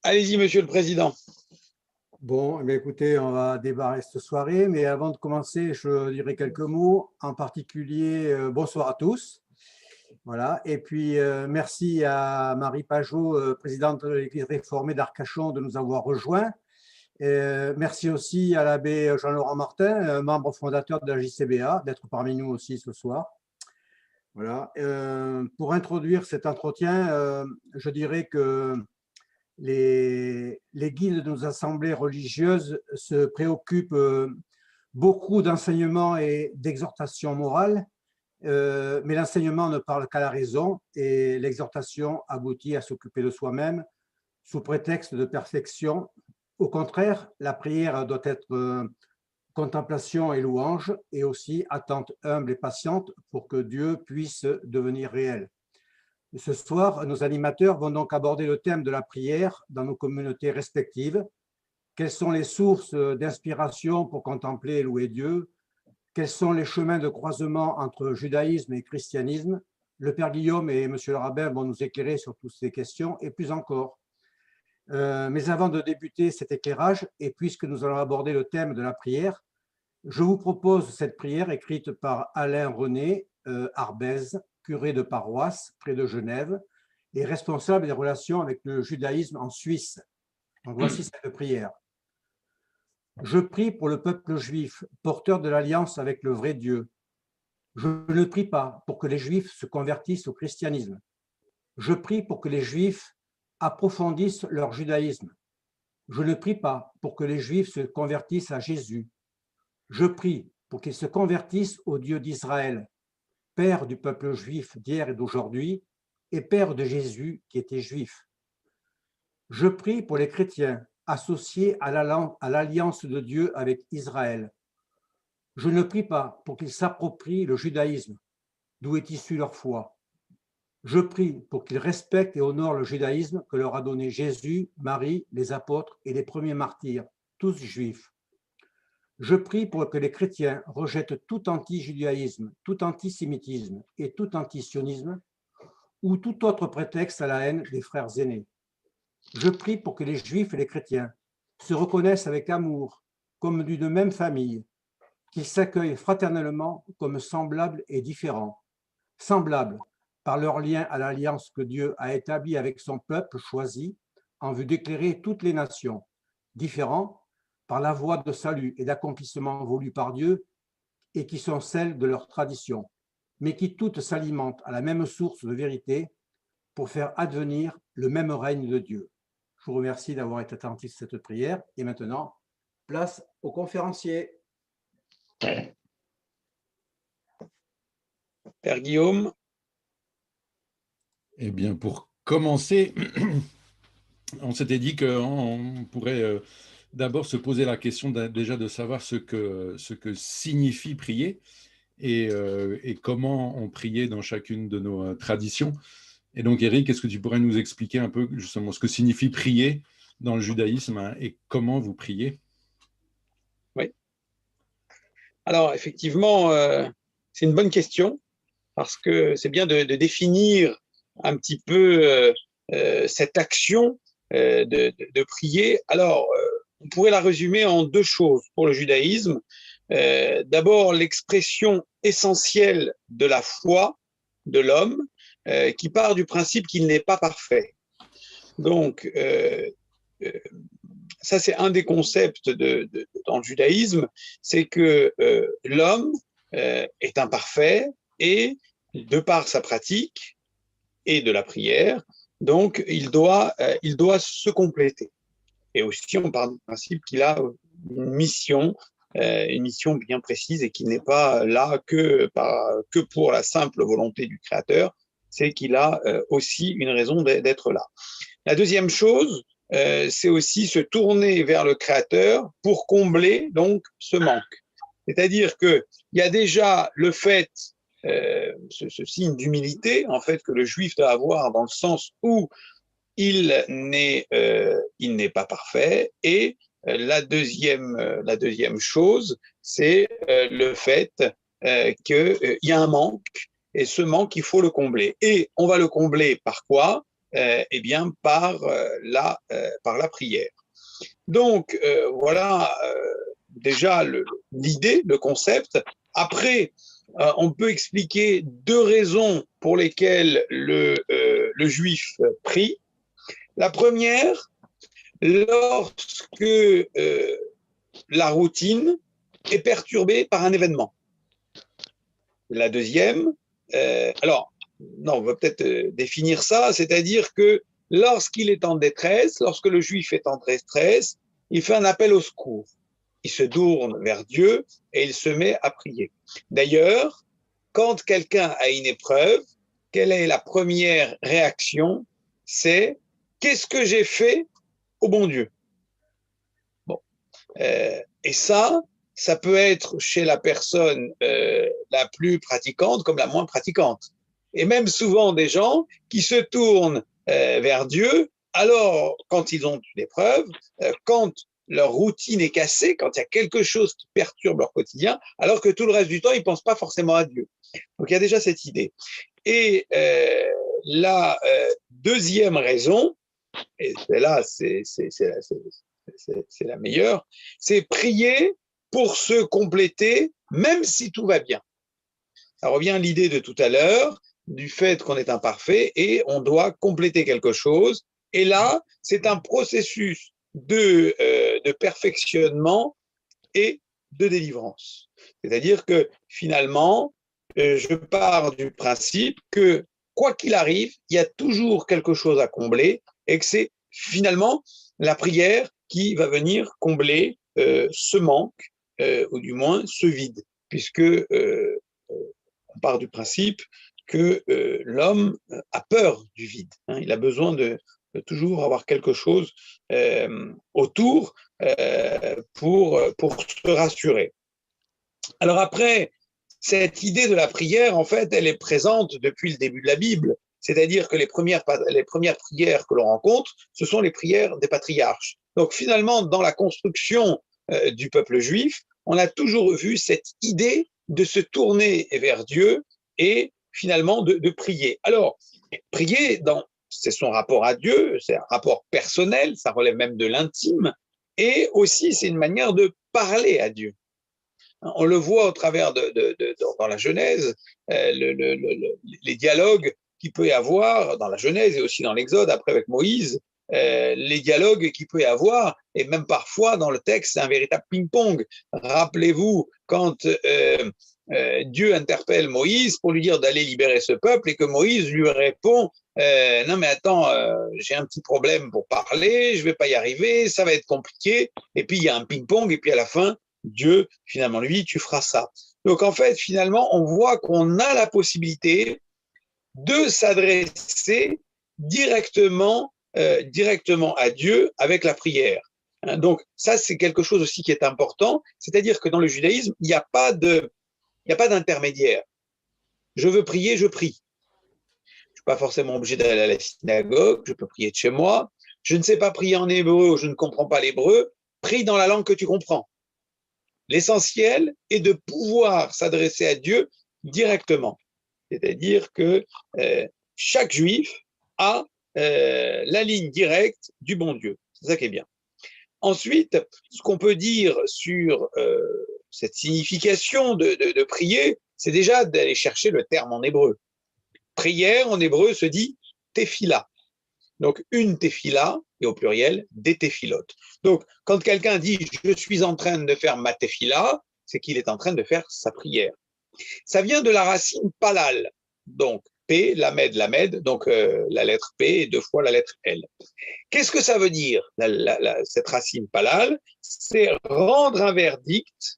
Allez-y, Monsieur le Président. Bon, écoutez, on va démarrer cette soirée, mais avant de commencer, je dirai quelques mots. En particulier, bonsoir à tous. Voilà. Et puis, merci à Marie Pajot, présidente de l'Église réformée d'Arcachon, de nous avoir rejoints. Merci aussi à l'abbé Jean-Laurent Martin, membre fondateur de la JCBA, d'être parmi nous aussi ce soir. Voilà. Pour introduire cet entretien, je dirais que les guides de nos assemblées religieuses se préoccupent beaucoup d'enseignement et d'exhortation morale, mais l'enseignement ne parle qu'à la raison et l'exhortation aboutit à s'occuper de soi-même sous prétexte de perfection. Au contraire, la prière doit être contemplation et louange et aussi attente humble et patiente pour que Dieu puisse devenir réel. Ce soir, nos animateurs vont donc aborder le thème de la prière dans nos communautés respectives. Quelles sont les sources d'inspiration pour contempler et louer Dieu? Quels sont les chemins de croisement entre judaïsme et christianisme? Le Père Guillaume et Monsieur le rabbin vont nous éclairer sur toutes ces questions et plus encore. Mais avant de débuter cet éclairage, et puisque nous allons aborder le thème de la prière, je vous propose cette prière écrite par Alain René Arbez, curé de paroisse près de Genève et responsable des relations avec le judaïsme en Suisse. Donc voici cette prière. Je prie pour le peuple juif, porteur de l'alliance avec le vrai Dieu. Je ne prie pas pour que les juifs se convertissent au christianisme. Je prie pour que les juifs approfondissent leur judaïsme. Je ne prie pas pour que les juifs se convertissent à Jésus. Je prie pour qu'ils se convertissent au Dieu d'Israël, Père du peuple juif d'hier et d'aujourd'hui, et Père de Jésus qui était juif. Je prie pour les chrétiens associés à l'alliance de Dieu avec Israël. Je ne prie pas pour qu'ils s'approprient le judaïsme, d'où est issue leur foi. Je prie pour qu'ils respectent et honorent le judaïsme que leur a donné Jésus, Marie, les apôtres et les premiers martyrs, tous juifs. Je prie pour que les chrétiens rejettent tout anti-judaïsme, tout antisémitisme et tout antisionisme ou tout autre prétexte à la haine des frères aînés. Je prie pour que les juifs et les chrétiens se reconnaissent avec amour, comme d'une même famille, qu'ils s'accueillent fraternellement comme semblables et différents, semblables par leur lien à l'alliance que Dieu a établie avec son peuple choisi en vue d'éclairer toutes les nations, différents par la voie de salut et d'accomplissement voulu par Dieu et qui sont celles de leur tradition, mais qui toutes s'alimentent à la même source de vérité pour faire advenir le même règne de Dieu. Je vous remercie d'avoir été attentif à cette prière et maintenant, place aux conférenciers. Père Guillaume. Eh bien, pour commencer, on s'était dit qu'on pourrait d'abord se poser la question déjà de savoir ce que signifie prier et comment on priait dans chacune de nos traditions. Et donc, Eric, est-ce que tu pourrais nous expliquer un peu justement ce que signifie prier dans le judaïsme, hein, et comment vous priez? Oui. Alors, effectivement, c'est une bonne question parce que c'est bien de définir un petit peu cette action de prier. Alors, on pourrait la résumer en deux choses pour le judaïsme. D'abord, l'expression essentielle de la foi de l'homme qui part du principe qu'il n'est pas parfait. Donc, ça, c'est un des concepts dans le judaïsme, c'est que l'homme est imparfait et, de par sa pratique et de la prière, donc il doit se compléter. Et aussi, on part du principe qu'il a une mission bien précise et qu'il n'est pas là que pour la simple volonté du Créateur, c'est qu'il a aussi une raison d'être là. La deuxième chose, c'est aussi se tourner vers le Créateur pour combler donc ce manque. C'est-à-dire qu'il y a déjà le fait, ce signe d'humilité en fait que le juif doit avoir dans le sens où il n'est pas parfait, et la deuxième chose, c'est le fait qu'il y a un manque, et ce manque, il faut le combler. Et on va le combler par quoi? eh bien, par la prière. Donc, voilà déjà l'idée, le concept. Après, on peut expliquer deux raisons pour lesquelles le juif prie. La première, lorsque la routine est perturbée par un événement. La deuxième, alors, non, on va peut-être définir ça, c'est-à-dire que lorsqu'il est en détresse, lorsque le juif est en détresse, il fait un appel au secours. Il se tourne vers Dieu et il se met à prier. D'ailleurs, quand quelqu'un a une épreuve, quelle est la première réaction? C'est qu'est-ce que j'ai fait au bon Dieu? Bon, et ça peut être chez la personne la plus pratiquante comme la moins pratiquante. Et même souvent des gens qui se tournent vers Dieu, alors quand ils ont une épreuve, quand leur routine est cassée, quand il y a quelque chose qui perturbe leur quotidien, alors que tout le reste du temps, ils ne pensent pas forcément à Dieu. Donc il y a déjà cette idée. Et la deuxième raison, et là c'est la meilleure, c'est prier pour se compléter, même si tout va bien. Ça revient à l'idée de tout à l'heure, du fait qu'on est imparfait et on doit compléter quelque chose. Et là, c'est un processus de perfectionnement et de délivrance. C'est-à-dire que finalement, je pars du principe que quoi qu'il arrive, il y a toujours quelque chose à combler et que c'est finalement la prière qui va venir combler ce manque ou du moins ce vide, puisque on part du principe que l'homme a peur du vide. Hein, il a besoin de toujours avoir quelque chose autour pour se rassurer. Alors après, cette idée de la prière, en fait, elle est présente depuis le début de la Bible. C'est-à-dire que les premières prières que l'on rencontre, ce sont les prières des patriarches. Donc finalement, dans la construction du peuple juif, on a toujours vu cette idée de se tourner vers Dieu et finalement de prier. Alors, prier, c'est son rapport à Dieu, c'est un rapport personnel, ça relève même de l'intime, et aussi c'est une manière de parler à Dieu. On le voit au travers dans la Genèse, les dialogues qu'il peut y avoir dans la Genèse et aussi dans l'Exode, après avec Moïse, les dialogues qu'il peut y avoir, et même parfois dans le texte, c'est un véritable ping-pong. Rappelez-vous quand Dieu interpelle Moïse pour lui dire d'aller libérer ce peuple et que Moïse lui répond non mais attends, j'ai un petit problème pour parler, je vais pas y arriver, ça va être compliqué. Et puis il y a un ping-pong et puis à la fin, Dieu, finalement, lui, tu feras ça. Donc, en fait, finalement, on voit qu'on a la possibilité de s'adresser directement à Dieu avec la prière. Donc, ça, c'est quelque chose aussi qui est important. C'est-à-dire que dans le judaïsme, il n'y a pas d'intermédiaire. Je veux prier, je prie. Je ne suis pas forcément obligé d'aller à la synagogue, je peux prier de chez moi. Je ne sais pas prier en hébreu, je ne comprends pas l'hébreu. Prie dans la langue que tu comprends. L'essentiel est de pouvoir s'adresser à Dieu directement. C'est-à-dire que chaque juif a la ligne directe du bon Dieu. C'est ça qui est bien. Ensuite, ce qu'on peut dire sur cette signification de prier, c'est déjà d'aller chercher le terme en hébreu. Prière en hébreu se dit tefila. Donc, une tefila, et au pluriel, des téphilotes. Donc, quand quelqu'un dit « je suis en train de faire ma tefila », c'est qu'il est en train de faire sa prière. Ça vient de la racine palal, donc P, lamed, donc la lettre P et deux fois la lettre L. Qu'est-ce que ça veut dire, cette racine palal? C'est rendre un verdict,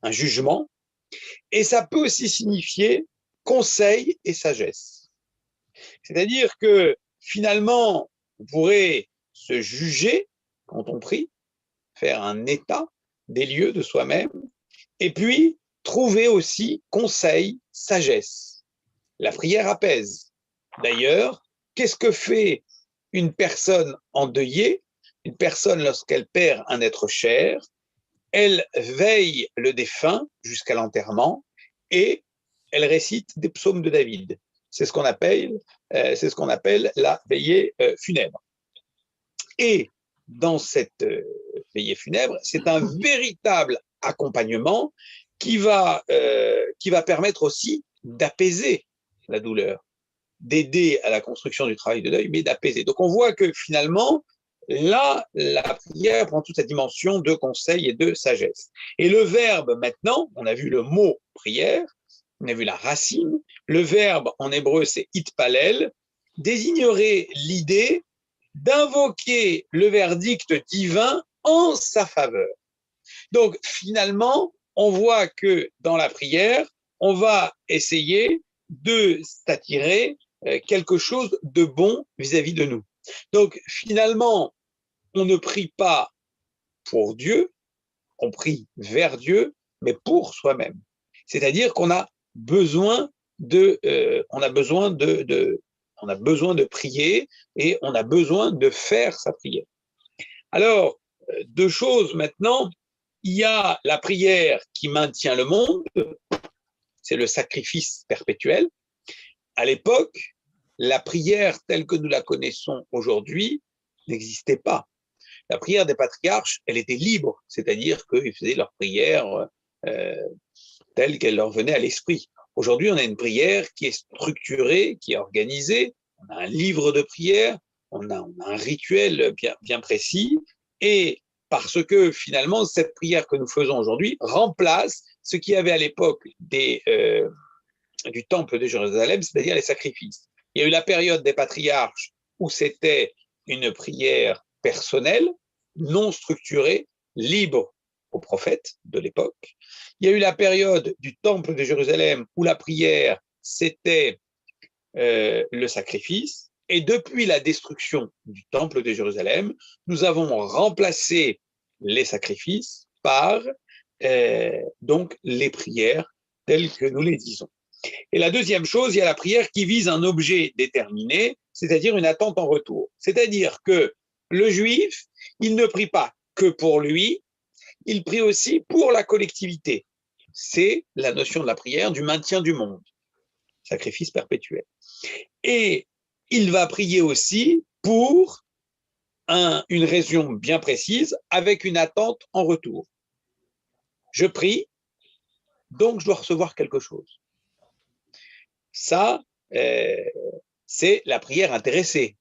un jugement, et ça peut aussi signifier conseil et sagesse. C'est-à-dire que finalement, on pourrait se juger quand on prie, faire un état des lieux de soi-même, et puis trouver aussi conseil, sagesse. La prière apaise. D'ailleurs, qu'est-ce que fait une personne endeuillée? Une personne, lorsqu'elle perd un être cher, elle veille le défunt jusqu'à l'enterrement et elle récite des psaumes de David. c'est ce qu'on appelle la veillée funèbre. Et dans cette veillée funèbre, c'est un véritable accompagnement qui va permettre aussi d'apaiser la douleur, d'aider à la construction du travail de deuil, mais d'apaiser. Donc on voit que finalement, là, la prière prend toute sa dimension de conseil et de sagesse. Et le verbe maintenant, on a vu le mot prière, on a vu la racine, le verbe en hébreu c'est itpalel, désignerait l'idée d'invoquer le verdict divin en sa faveur. Donc finalement, on voit que dans la prière, on va essayer de s'attirer quelque chose de bon vis-à-vis de nous. Donc finalement, on ne prie pas pour Dieu, on prie vers Dieu, mais pour soi-même. C'est-à-dire qu'on a besoin de prier et on a besoin de faire sa prière. Alors, deux choses maintenant. Il y a la prière qui maintient le monde, c'est le sacrifice perpétuel. À l'époque, la prière telle que nous la connaissons aujourd'hui n'existait pas. La prière des patriarches, elle était libre, c'est-à-dire qu'ils faisaient leur prière telle qu'elle leur venait à l'esprit. Aujourd'hui, on a une prière qui est structurée, qui est organisée, on a un livre de prière, on a un rituel bien précis, et parce que finalement, cette prière que nous faisons aujourd'hui remplace ce qu'il y avait à l'époque du temple de Jérusalem, c'est-à-dire les sacrifices. Il y a eu la période des patriarches où c'était une prière personnelle, non structurée, libre aux prophètes de l'époque. Il y a eu la période du temple de Jérusalem où la prière, c'était le sacrifice. Et depuis la destruction du temple de Jérusalem, nous avons remplacé les sacrifices par donc les prières telles que nous les disons. Et la deuxième chose, il y a la prière qui vise un objet déterminé, c'est-à-dire une attente en retour. C'est-à-dire que le juif, il ne prie pas que pour lui, il prie aussi pour la collectivité. C'est la notion de la prière du maintien du monde, sacrifice perpétuel. Et il va prier aussi pour une raison bien précise, avec une attente en retour. Je prie, donc je dois recevoir quelque chose. Ça, c'est la prière intéressée.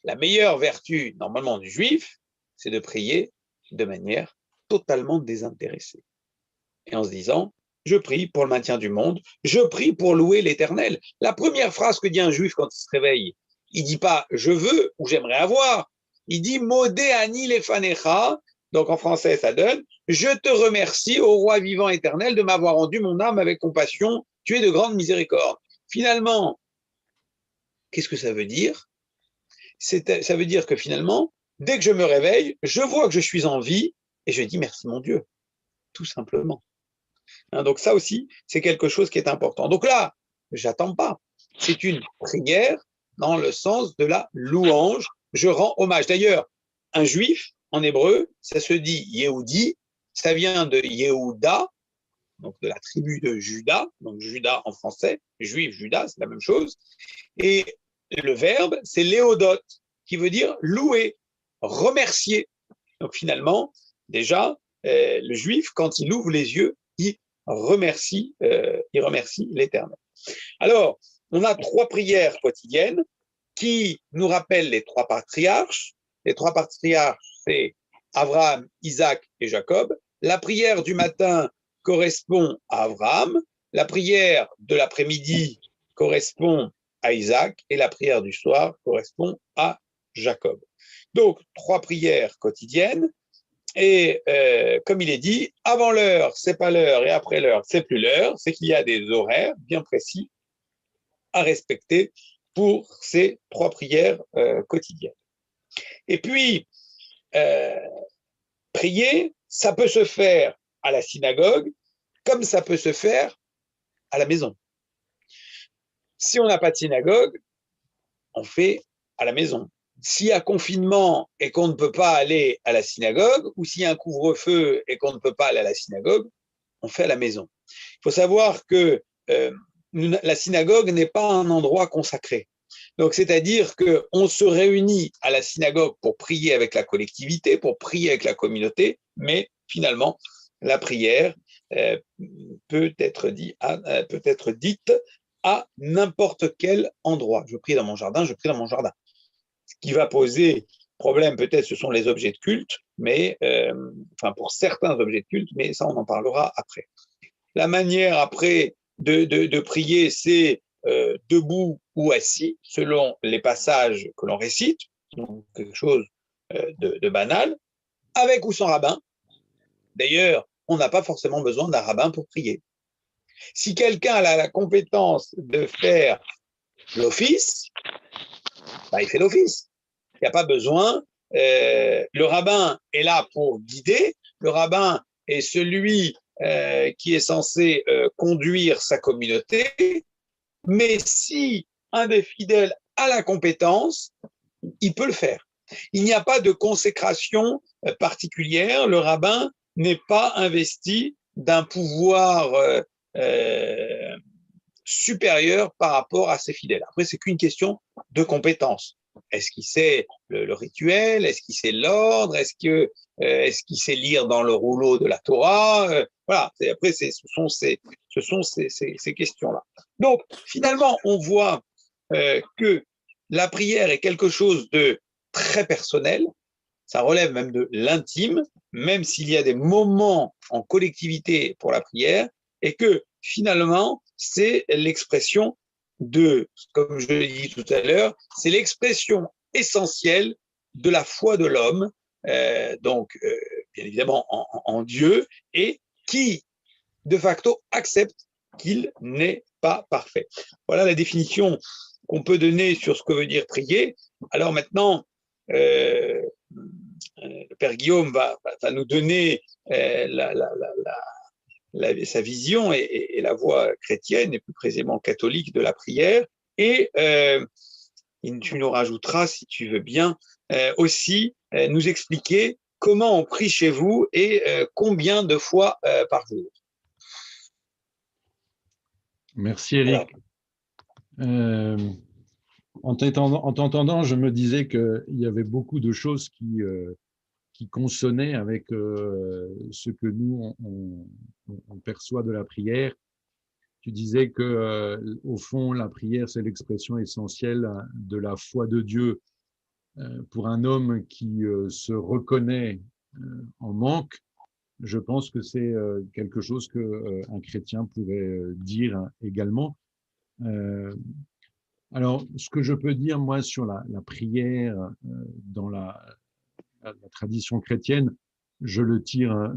La meilleure vertu, normalement, du juif, c'est de prier de manière totalement désintéressée. Et en se disant, je prie pour le maintien du monde, je prie pour louer l'Éternel. La première phrase que dit un juif quand il se réveille, il dit pas je veux ou j'aimerais avoir, il dit modé ani lefanecha, donc en français ça donne je te remercie au roi vivant éternel de m'avoir rendu mon âme avec compassion, tu es de grande miséricorde. Finalement, qu'est-ce que ça veut dire? Ça veut dire que finalement, dès que je me réveille, je vois que je suis en vie et je dis merci mon Dieu, tout simplement. Donc ça aussi, c'est quelque chose qui est important. Donc là, j'attends pas. C'est une prière dans le sens de la louange. Je rends hommage. D'ailleurs, un juif, en hébreu, ça se dit Yehudi, ça vient de Yehuda, donc de la tribu de Juda, donc Juda en français, juif, Juda, c'est la même chose. Et le verbe, c'est léodot, qui veut dire louer, remercier. Donc finalement, déjà, le juif, quand il ouvre les yeux, il remercie l'Éternel. Alors, on a 3 prières quotidiennes qui nous rappellent les 3 patriarches. Les 3 patriarches, c'est Abraham, Isaac et Jacob. La prière du matin correspond à Abraham. La prière de l'après-midi correspond à Isaac et la prière du soir correspond à Jacob. Donc, 3 prières quotidiennes. Et comme il est dit, avant l'heure, c'est pas l'heure, et après l'heure, c'est plus l'heure. C'est qu'il y a des horaires bien précis à respecter pour ces 3 prières quotidiennes. Et puis, prier, ça peut se faire à la synagogue, comme ça peut se faire à la maison. Si on n'a pas de synagogue, on fait à la maison. S'il y a confinement et qu'on ne peut pas aller à la synagogue, ou s'il y a un couvre-feu et qu'on ne peut pas aller à la synagogue, on fait à la maison. Il faut savoir que la synagogue n'est pas un endroit consacré. Donc, c'est-à-dire qu'on se réunit à la synagogue pour prier avec la collectivité, pour prier avec la communauté, mais finalement, la prière peut être dite à n'importe quel endroit. Je prie dans mon jardin, je prie dans mon jardin. Ce qui va poser problème, peut-être, ce sont les objets de culte, mais pour certains objets de culte, mais ça, on en parlera après. La manière après de prier, c'est debout ou assis, selon les passages que l'on récite, donc quelque chose de banal, avec ou sans rabbin. D'ailleurs, on n'a pas forcément besoin d'un rabbin pour prier. Si quelqu'un a la compétence de faire l'office, il fait l'office. Il n'y a pas besoin. Le rabbin est là pour guider. Le rabbin est celui qui est censé conduire sa communauté. Mais si un des fidèles a la compétence, il peut le faire. Il n'y a pas de consécration particulière. Le rabbin n'est pas investi d'un pouvoir supérieur par rapport à ses fidèles. Après, c'est qu'une question de compétence. Est-ce qu'il sait le rituel? Est-ce qu'il sait l'ordre? Est-ce qu'il sait lire dans le rouleau de la Torah? Voilà. Après, ce sont ces questions-là. Donc, finalement, on voit que la prière est quelque chose de très personnel. Ça relève même de l'intime, même s'il y a des moments en collectivité pour la prière, et que finalement, c'est l'expression de, comme je l'ai dit tout à l'heure, c'est l'expression essentielle de la foi de l'homme, bien évidemment en Dieu, et qui, de facto, accepte qu'il n'est pas parfait. Voilà la définition qu'on peut donner sur ce que veut dire prier. Alors maintenant, le Père Guillaume va nous donner sa vision et la voie chrétienne, et plus précisément catholique, de la prière. Et tu nous rajouteras, si tu veux bien, aussi nous expliquer comment on prie chez vous et combien de fois par jour. Merci Eric. Voilà. En t'entendant, je me disais qu'il y avait beaucoup de choses qui consonnaient avec ce que nous, on perçoit de la prière. Tu disais que, au fond, la prière, c'est l'expression essentielle de la foi de Dieu pour un homme qui se reconnaît en manque. Je pense que c'est quelque chose qu'un chrétien pourrait dire également. Alors, ce que je peux dire, moi, sur la prière dans la tradition chrétienne, je le tire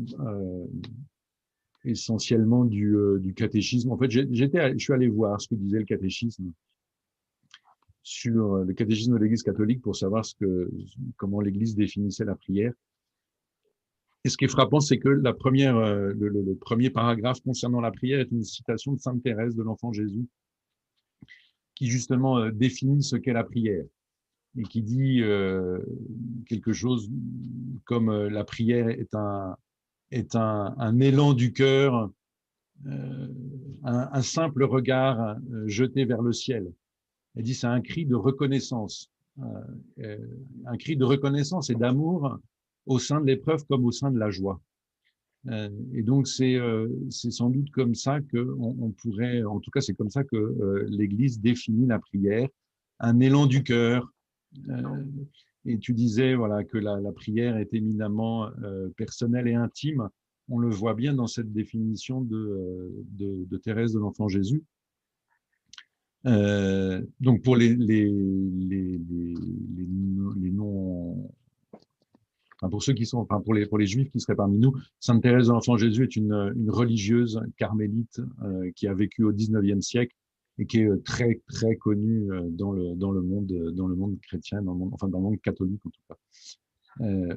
essentiellement du catéchisme. En fait, je suis allé voir ce que disait le catéchisme sur le catéchisme de l'Église catholique pour savoir comment l'Église définissait la prière. Et ce qui est frappant, c'est que le premier paragraphe concernant la prière est une citation de Sainte Thérèse de l'Enfant Jésus, qui justement définit ce qu'est la prière et qui dit quelque chose comme la prière est un élan du cœur, un simple regard jeté vers le ciel. Elle dit c'est un cri de reconnaissance, un cri de reconnaissance et d'amour au sein de l'épreuve comme au sein de la joie. Et donc c'est sans doute comme ça qu'on pourrait, en tout cas c'est comme ça que l'Église définit la prière, un élan du cœur. Et tu disais voilà que la prière est éminemment personnelle et intime. On le voit bien dans cette définition de Thérèse de l'Enfant Jésus. Donc pour les non, enfin pour ceux qui sont, enfin pour les juifs qui seraient parmi nous, Sainte Thérèse de l'Enfant Jésus est une religieuse carmélite qui a vécu au XIXe siècle et qui est très très connue dans le monde chrétien, dans le monde catholique en tout cas.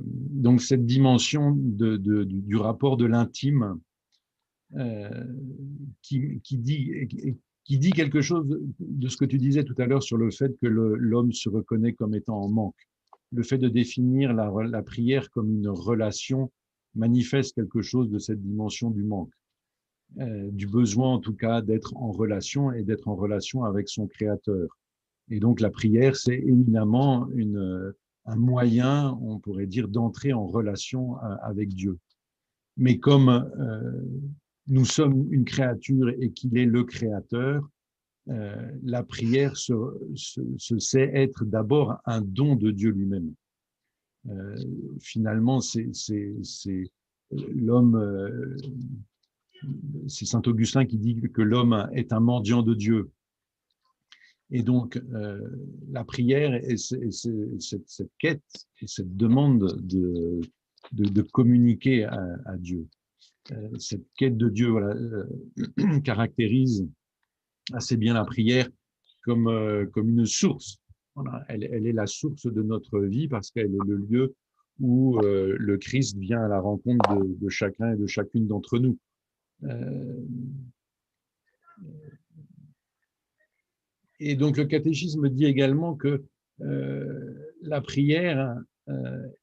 Donc cette dimension du rapport de l'intime qui dit quelque chose de ce que tu disais tout à l'heure sur le fait que l'homme se reconnaît comme étant en manque. Le fait de définir la prière comme une relation manifeste quelque chose de cette dimension du manque. du besoin en tout cas d'être en relation et d'être en relation avec son Créateur. Et donc la prière, c'est éminemment un moyen, on pourrait dire, d'entrer en relation avec Dieu. Mais comme nous sommes une créature et qu'il est le Créateur, la prière se sait être d'abord un don de Dieu lui-même. Finalement, c'est l'homme, c'est saint Augustin qui dit que l'homme est un mendiant de Dieu. Et donc, la prière et cette quête, et cette demande de communiquer à Dieu. Cette quête de Dieu voilà, caractérise assez bien la prière comme une source. Voilà, elle est la source de notre vie parce qu'elle est le lieu où le Christ vient à la rencontre de chacun et de chacune d'entre nous. Et donc le catéchisme dit également que la prière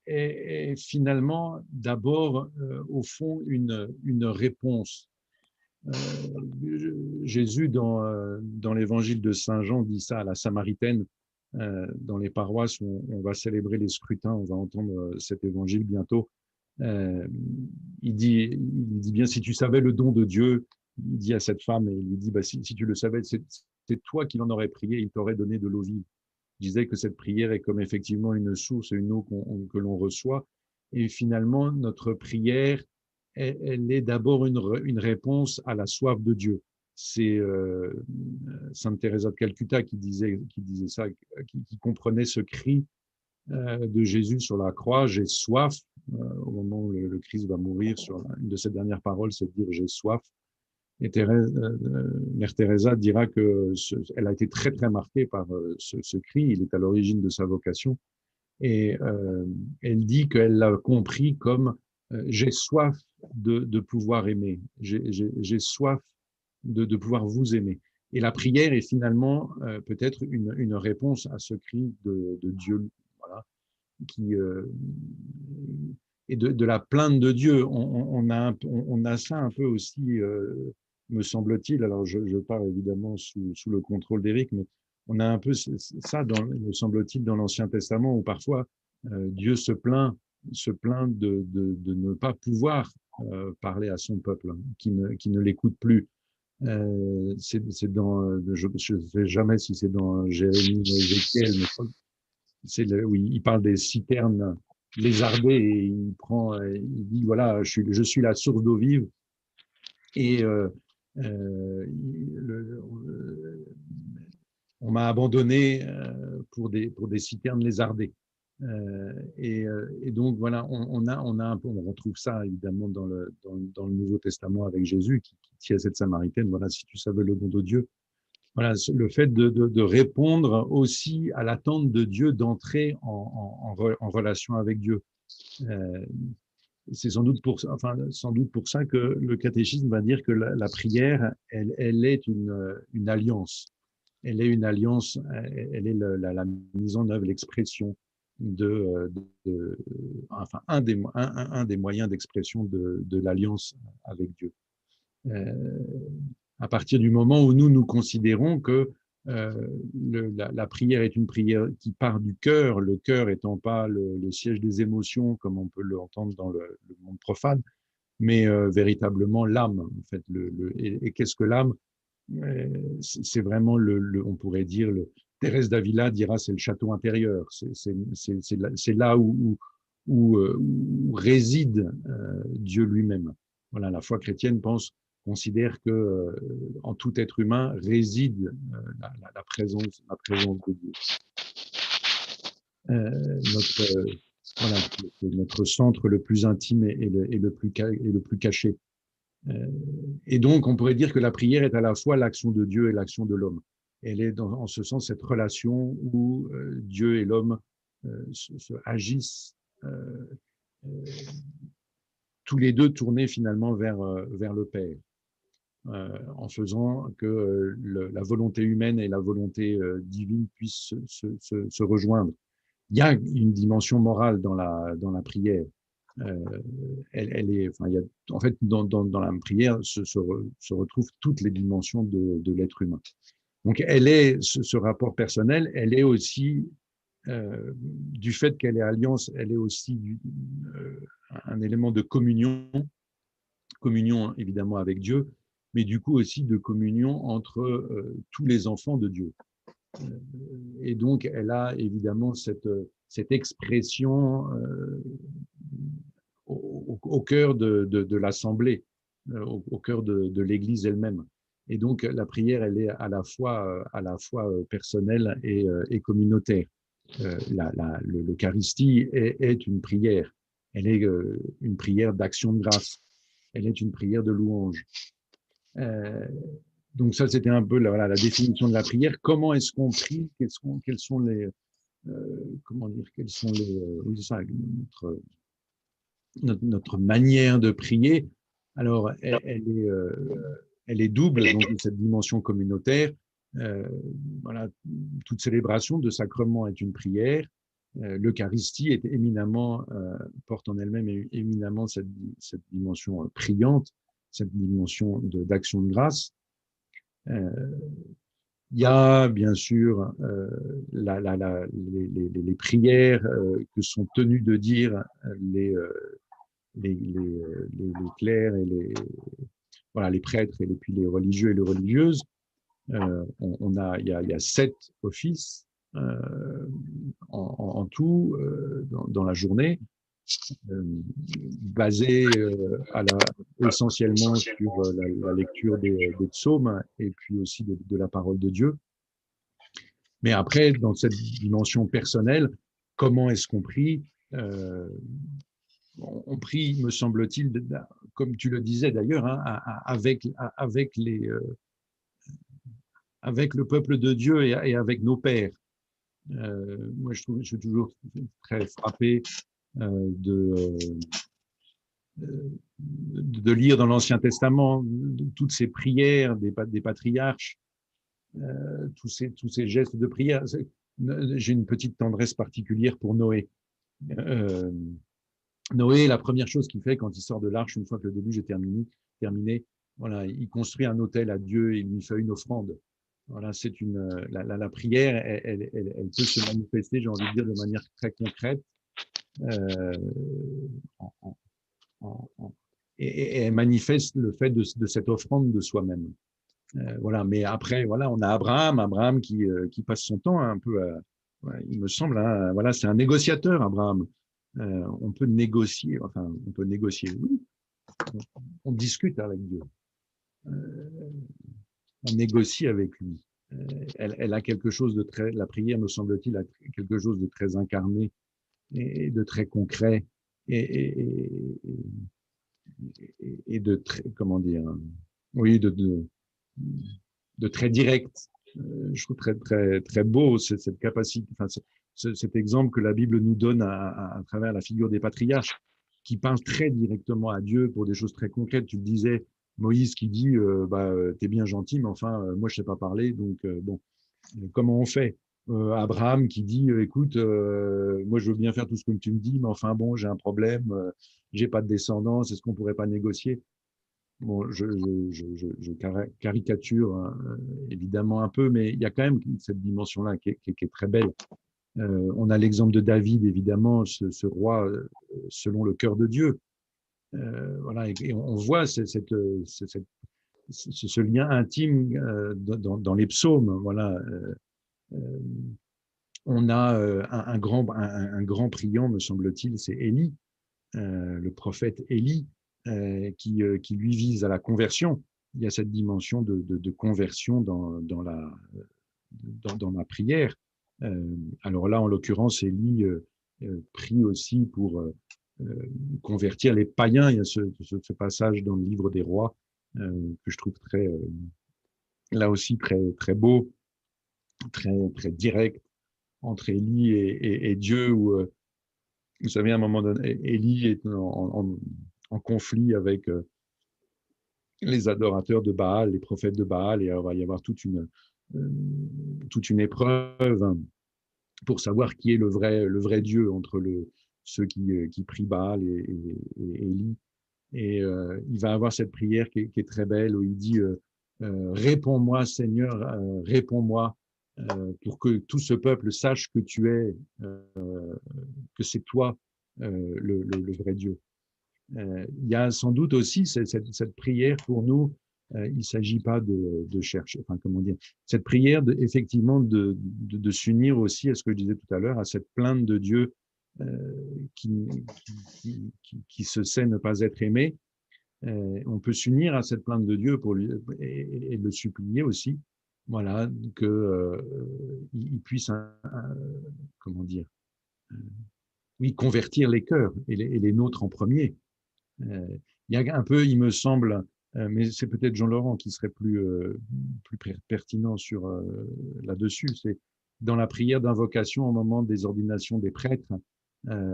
est finalement d'abord, au fond, une réponse. Jésus, dans l'évangile de Saint Jean, dit ça à la Samaritaine. Dans les paroisses où on va célébrer les scrutins, on va entendre cet évangile bientôt. Il dit bien, si tu savais le don de Dieu, il dit à cette femme, et il lui dit, bah, si tu le savais, c'est toi qui l'en aurais prié, il t'aurait donné de l'eau vive. Je disais que cette prière est comme effectivement une source, une eau que l'on reçoit. Et finalement, notre prière, elle est d'abord une réponse à la soif de Dieu. C'est Sainte Thérèse de Calcutta qui disait ça, qui comprenait ce cri de Jésus sur la croix, j'ai soif, au moment où le Christ va mourir, sur une de ses dernières paroles, c'est de dire j'ai soif. Et Mère Teresa dira qu'elle a été très très marquée par ce cri, il est à l'origine de sa vocation, et elle dit qu'elle l'a compris comme j'ai soif de pouvoir aimer, j'ai soif de pouvoir vous aimer. Et la prière est finalement peut-être une réponse à ce cri de Dieu, voilà, qui et de la plainte de Dieu. On a ça un peu aussi, me semble-t-il. Alors je parle évidemment sous le contrôle d'Éric, mais on a un peu ça, me semble-t-il, dans l'Ancien Testament, où parfois Dieu se plaint de ne pas pouvoir parler à son peuple, hein, qui ne l'écoute plus. C'est dans, je ne sais jamais si c'est dans Jérémie ou Ézéchiel, mais oui, il parle des citernes lézardées et il dit voilà, je suis la source d'eau vive. Et on m'a abandonné pour des citernes lézardées. Et donc voilà, on retrouve ça évidemment dans le Nouveau Testament avec Jésus qui dit à cette Samaritaine, voilà, si tu savais le don de Dieu. Voilà, le fait de répondre aussi à l'attente de Dieu, d'entrer en relation avec Dieu. C'est sans doute pour ça que le catéchisme va dire que la prière, elle est une alliance. Elle est une alliance, elle est la mise en œuvre, l'expression enfin un des moyens d'expression de l'alliance avec Dieu. À partir du moment où nous considérons que la prière est une prière qui part du cœur, le cœur étant pas le siège des émotions comme on peut l'entendre dans le monde profane, mais véritablement l'âme. En fait, et qu'est-ce que l'âme? C'est vraiment on pourrait dire, Thérèse d'Avila dira, c'est le château intérieur. C'est là où réside Dieu lui-même. Voilà, la foi chrétienne considère que en tout être humain réside la présence de Dieu. Notre centre le plus intime et le plus caché. Et donc, on pourrait dire que la prière est à la fois l'action de Dieu et l'action de l'homme. Elle est en ce sens cette relation où Dieu et l'homme agissent tous les deux tournés finalement vers le Père. En faisant que la volonté humaine et la volonté divine puissent se rejoindre. Il y a une dimension morale dans la prière. elle est, enfin, il y a, en fait, dans la prière se retrouvent toutes les dimensions de l'être humain. Donc, elle est ce rapport personnel, elle est aussi du fait qu'elle est alliance, elle est aussi un élément de communion évidemment avec Dieu, mais du coup aussi de communion entre tous les enfants de Dieu. Et donc, elle a évidemment cette expression au cœur de l'assemblée, au cœur de l'Église elle-même. Et donc, la prière, elle est à la fois personnelle et communautaire. L'Eucharistie est une prière. Elle est une prière d'action de grâce. Elle est une prière de louange. Donc ça, c'était un peu la définition de la prière. Comment est-ce qu'on prie? Quels sont les comment dire? Quels sont les oui, ça, notre manière de prier? Alors, elle est double, donc cette dimension communautaire. Voilà, toute célébration de sacrement est une prière. L'Eucharistie est éminemment, porte en elle-même éminemment cette dimension priante, cette dimension d'action de grâce. Il y a bien sûr les prières que sont tenus de dire les clercs et les prêtres et puis les religieux et les religieuses. Il y a 7 offices en tout dans la journée, basés essentiellement sur la lecture des psaumes et puis aussi de la parole de Dieu. Mais après, dans cette dimension personnelle, comment est-ce qu'on prie? On prie, me semble-t-il, comme tu le disais d'ailleurs, hein, avec le peuple de Dieu et avec nos pères. Moi, je suis toujours très frappé de lire dans l'Ancien Testament toutes ces prières des patriarches, tous ces gestes de prière. J'ai une petite tendresse particulière pour Noé. Noé, la première chose qu'il fait quand il sort de l'arche, une fois que le déluge est terminé, voilà, il construit un autel à Dieu et il lui fait une offrande. Voilà, c'est la prière, elle peut se manifester, j'ai envie de dire, de manière très concrète, et elle manifeste le fait de cette offrande de soi-même. Voilà, mais après, voilà, on a Abraham qui passe son temps un peu, il me semble, hein, voilà, c'est un négociateur, Abraham. On peut négocier, oui, on discute avec Dieu, on négocie avec lui. Elle a quelque chose de très, la prière, me semble-t-il, a quelque chose de très incarné et de très concret et de très, comment dire, oui, de très direct. Je trouve très beau cette capacité, enfin, cet exemple que la Bible nous donne à travers la figure des patriarches, qui parlent très directement à Dieu pour des choses très concrètes. Tu le disais, Moïse qui dit t'es bien gentil, mais enfin, moi je sais pas parler, donc bon, comment on fait? Abraham qui dit écoute, moi je veux bien faire tout ce que tu me dis, mais enfin bon, j'ai un problème, j'ai pas de descendance, est-ce qu'on pourrait pas négocier? Bon, je caricature hein, évidemment un peu, mais il y a quand même cette dimension-là qui est très belle. On a l'exemple de David, évidemment, ce roi selon le cœur de Dieu. Voilà, et on voit ce lien intime dans les psaumes. Voilà, on a un grand priant, me semble-t-il, c'est Élie, le prophète Élie, qui lui vise à la conversion. Il y a cette dimension de conversion dans la prière. Alors là, en l'occurrence, Élie prie aussi pour convertir les païens. Il y a ce passage dans le livre des rois que je trouve là aussi très beau, très direct entre Élie et Dieu, où vous savez, à un moment donné, Élie est en conflit avec les adorateurs de Baal, les prophètes de Baal, et il va y avoir toute une épreuve pour savoir qui est le vrai Dieu entre ceux qui prient Baal et Élie. Et il va avoir cette prière qui est très belle, où il dit réponds-moi, Seigneur, réponds-moi, pour que tout ce peuple sache que tu es, que c'est toi le vrai Dieu. Il y a sans doute aussi cette prière pour nous. Il ne s'agit pas de chercher, enfin, comment dire, cette prière, effectivement, de s'unir aussi à ce que je disais tout à l'heure, à cette plainte de Dieu qui, qui se sait ne pas être aimé. On peut s'unir à cette plainte de Dieu pour lui et le supplier aussi, voilà, que il puisse, comment dire, oui, convertir les cœurs et les nôtres en premier. Il y a un peu, il me semble, mais c'est peut-être Jean-Laurent qui serait plus pertinent sur là-dessus, c'est dans la prière d'invocation au moment des ordinations des prêtres,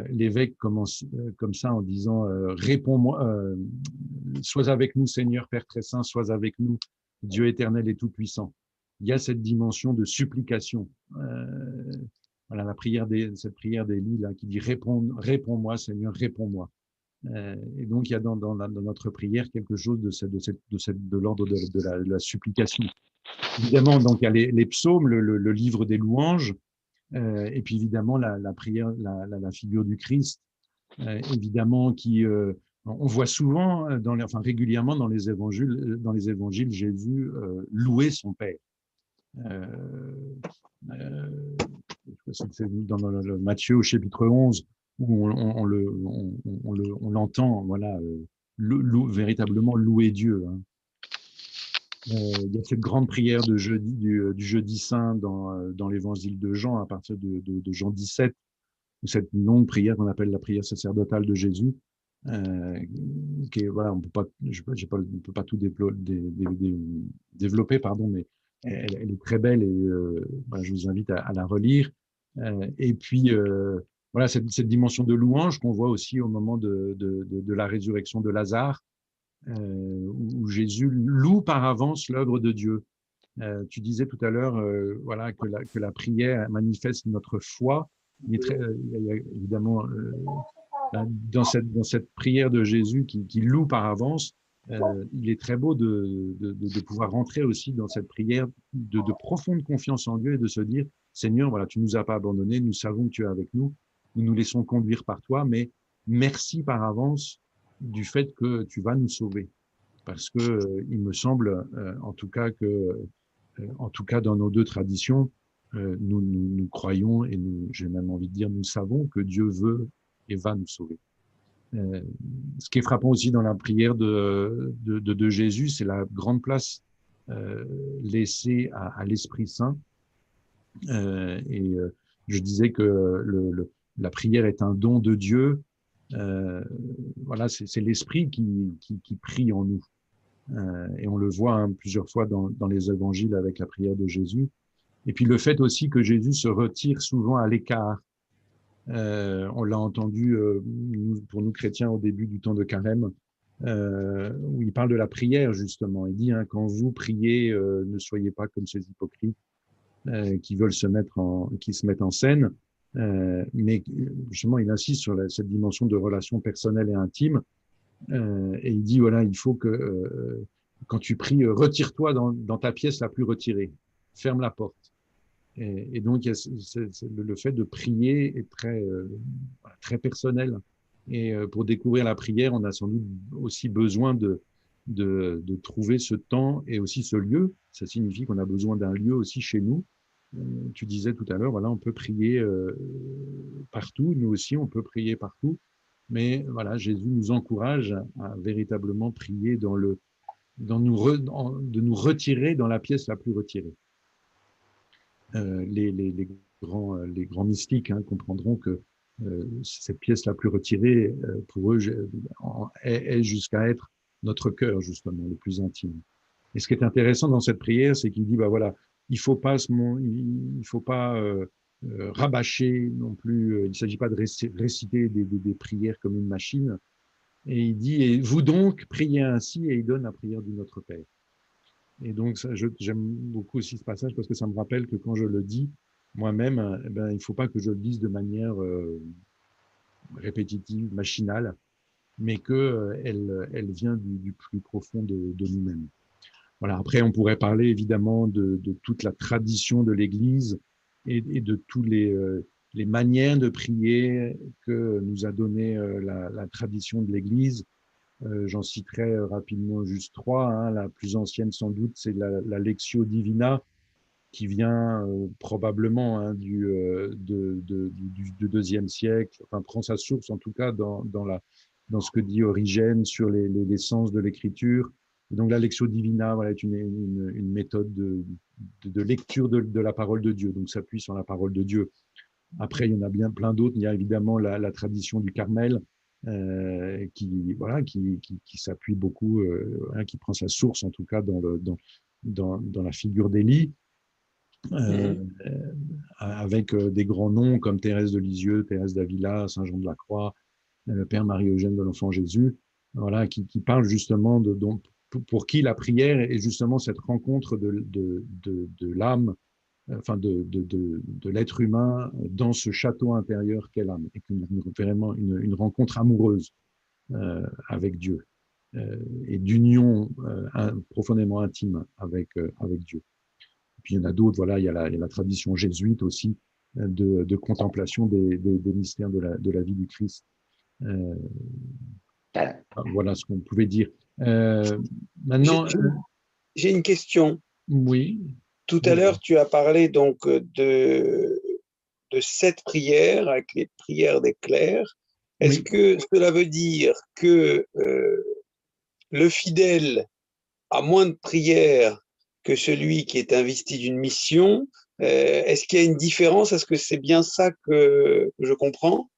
l'évêque commence comme ça en disant réponds-moi, sois avec nous Seigneur Père très saint, sois avec nous Dieu éternel et tout-puissant. Il y a cette dimension de supplication. Voilà cette prière d'Élie là qui dit réponds-moi Seigneur, réponds-moi. Et donc il y a dans notre prière quelque chose de l'ordre de la supplication. Évidemment, donc il y a les psaumes, le livre des louanges, et puis évidemment la prière, la figure du Christ, évidemment qui on voit souvent régulièrement dans les évangiles Jésus louer son Père. C'est dans le Matthieu au chapitre 11 où on l'entend, voilà, véritablement louer Dieu. Hein. Il y a cette grande prière du jeudi saint dans l'évangile de Jean, à partir de Jean 17, ou cette longue prière qu'on appelle la prière sacerdotale de Jésus, qui est, voilà, on peut pas tout développer, pardon, mais elle est très belle et je vous invite à la relire. Et puis, voilà, cette dimension de louange qu'on voit aussi au moment de la résurrection de Lazare, où Jésus loue par avance l'œuvre de Dieu. Tu disais tout à l'heure, voilà, que la prière manifeste notre foi. Il y a évidemment dans cette prière de Jésus qui loue par avance, il est très beau de pouvoir rentrer aussi dans cette prière de profonde confiance en Dieu et de se dire, Seigneur, voilà, tu nous as pas abandonnés, nous savons que tu es avec nous, nous nous laissons conduire par toi, mais merci par avance du fait que tu vas nous sauver. Parce que il me semble, en tout cas dans nos deux traditions, nous croyons et j'ai même envie de dire, nous savons que Dieu veut et va nous sauver. Ce qui est frappant aussi dans la prière de Jésus, c'est la grande place laissée à l'Esprit Saint. Je disais que la prière est un don de Dieu. Voilà, c'est l'Esprit qui prie en nous. Et on le voit plusieurs fois dans les évangiles avec la prière de Jésus. Et puis le fait aussi que Jésus se retire souvent à l'écart. On l'a entendu pour nous chrétiens au début du temps de Carême, où il parle de la prière justement. Il dit quand vous priez, ne soyez pas comme ces hypocrites qui veulent qui se mettent en scène, mais justement il insiste sur cette dimension de relation personnelle et intime. Et il dit voilà, il faut que quand tu pries, retire-toi dans ta pièce la plus retirée, ferme la porte. Et donc, le fait de prier est très personnel. Et pour découvrir la prière, on a sans doute aussi besoin de trouver ce temps et aussi ce lieu. Ça signifie qu'on a besoin d'un lieu aussi chez nous. Tu disais tout à l'heure, voilà, on peut prier partout. Nous aussi, on peut prier partout. Mais voilà, Jésus nous encourage à véritablement prier de nous retirer dans la pièce la plus retirée. Les grands mystiques comprendront que cette pièce la plus retirée, pour eux, est jusqu'à être notre cœur, justement, le plus intime. Et ce qui est intéressant dans cette prière, c'est qu'il dit, bah voilà, il faut pas rabâcher non plus, il ne s'agit pas de réciter des prières comme une machine. Et il dit, et vous donc, priez ainsi, et il donne la prière du Notre Père. Et donc, j'aime beaucoup aussi ce passage parce que ça me rappelle que quand je le dis moi-même, il ne faut pas que je le dise de manière répétitive, machinale, mais qu'elle vient du plus profond de nous-mêmes. Voilà. Après, on pourrait parler évidemment de toute la tradition de l'Église et de tous les manières de prier que nous a donné la tradition de l'Église. J'en citerai rapidement juste trois. Hein. La plus ancienne, sans doute, c'est la Lectio Divina, qui vient probablement hein, du deuxième siècle, enfin prend sa source en tout cas dans ce que dit Origène sur les sens de l'écriture. Et donc la Lectio Divina voilà, est une méthode de lecture de la parole de Dieu, donc s'appuie sur la parole de Dieu. Après, il y en a bien plein d'autres. Il y a évidemment la tradition du Carmel, qui s'appuie beaucoup, hein, qui prend sa source en tout cas dans la figure d'Élie. Avec des grands noms comme Thérèse de Lisieux, Thérèse d'Avila, Saint Jean de la Croix, Père Marie-Eugène de l'Enfant Jésus, voilà, qui parlent justement pour qui la prière est justement cette rencontre de l'âme, enfin de l'être humain dans ce château intérieur qu'est l'âme, et vraiment une rencontre amoureuse avec Dieu et d'union profondément intime avec Dieu. Puis il y en a d'autres, voilà, il y a la tradition jésuite aussi de contemplation des mystères de la vie du Christ. Voilà ce qu'on pouvait dire. Maintenant, j'ai une question. Oui. Tout à l'heure, tu as parlé donc de 7 prières avec les prières des clercs. Est-ce que cela veut dire que le fidèle a moins de prières que celui qui est investi d'une mission? Est-ce qu'il y a une différence? Est-ce que c'est bien ça que je comprends?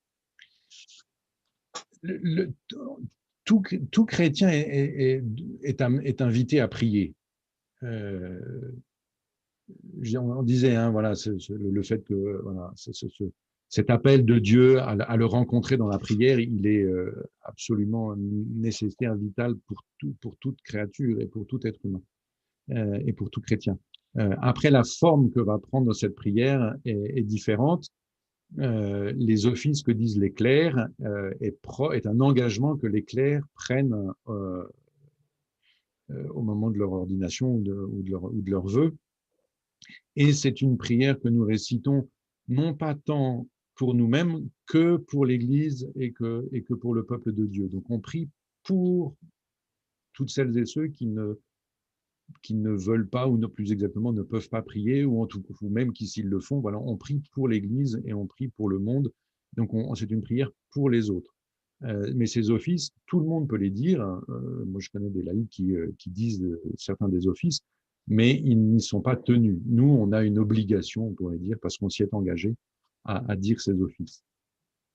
Tout chrétien est invité à prier. On disait, hein, voilà, le fait que voilà, cet appel de Dieu à le rencontrer dans la prière, il est absolument nécessaire, vital pour toute créature et pour tout être humain et pour tout chrétien. Après, la forme que va prendre cette prière est différente. Les offices que disent les clercs est un engagement que les clercs prennent au moment de leur ordination ou de leur vœu. Et c'est une prière que nous récitons non pas tant pour nous-mêmes que pour l'Église et que pour le peuple de Dieu. Donc on prie pour toutes celles et ceux qui ne veulent pas, ou plus exactement ne peuvent pas prier, ou même qui s'ils le font, voilà, on prie pour l'Église et on prie pour le monde. Donc c'est une prière pour les autres. Mais ces offices, tout le monde peut les dire. Moi, je connais des laïcs qui disent certains des offices, mais ils n'y sont pas tenus. Nous, on a une obligation, on pourrait dire, parce qu'on s'y est engagé à dire ces offices.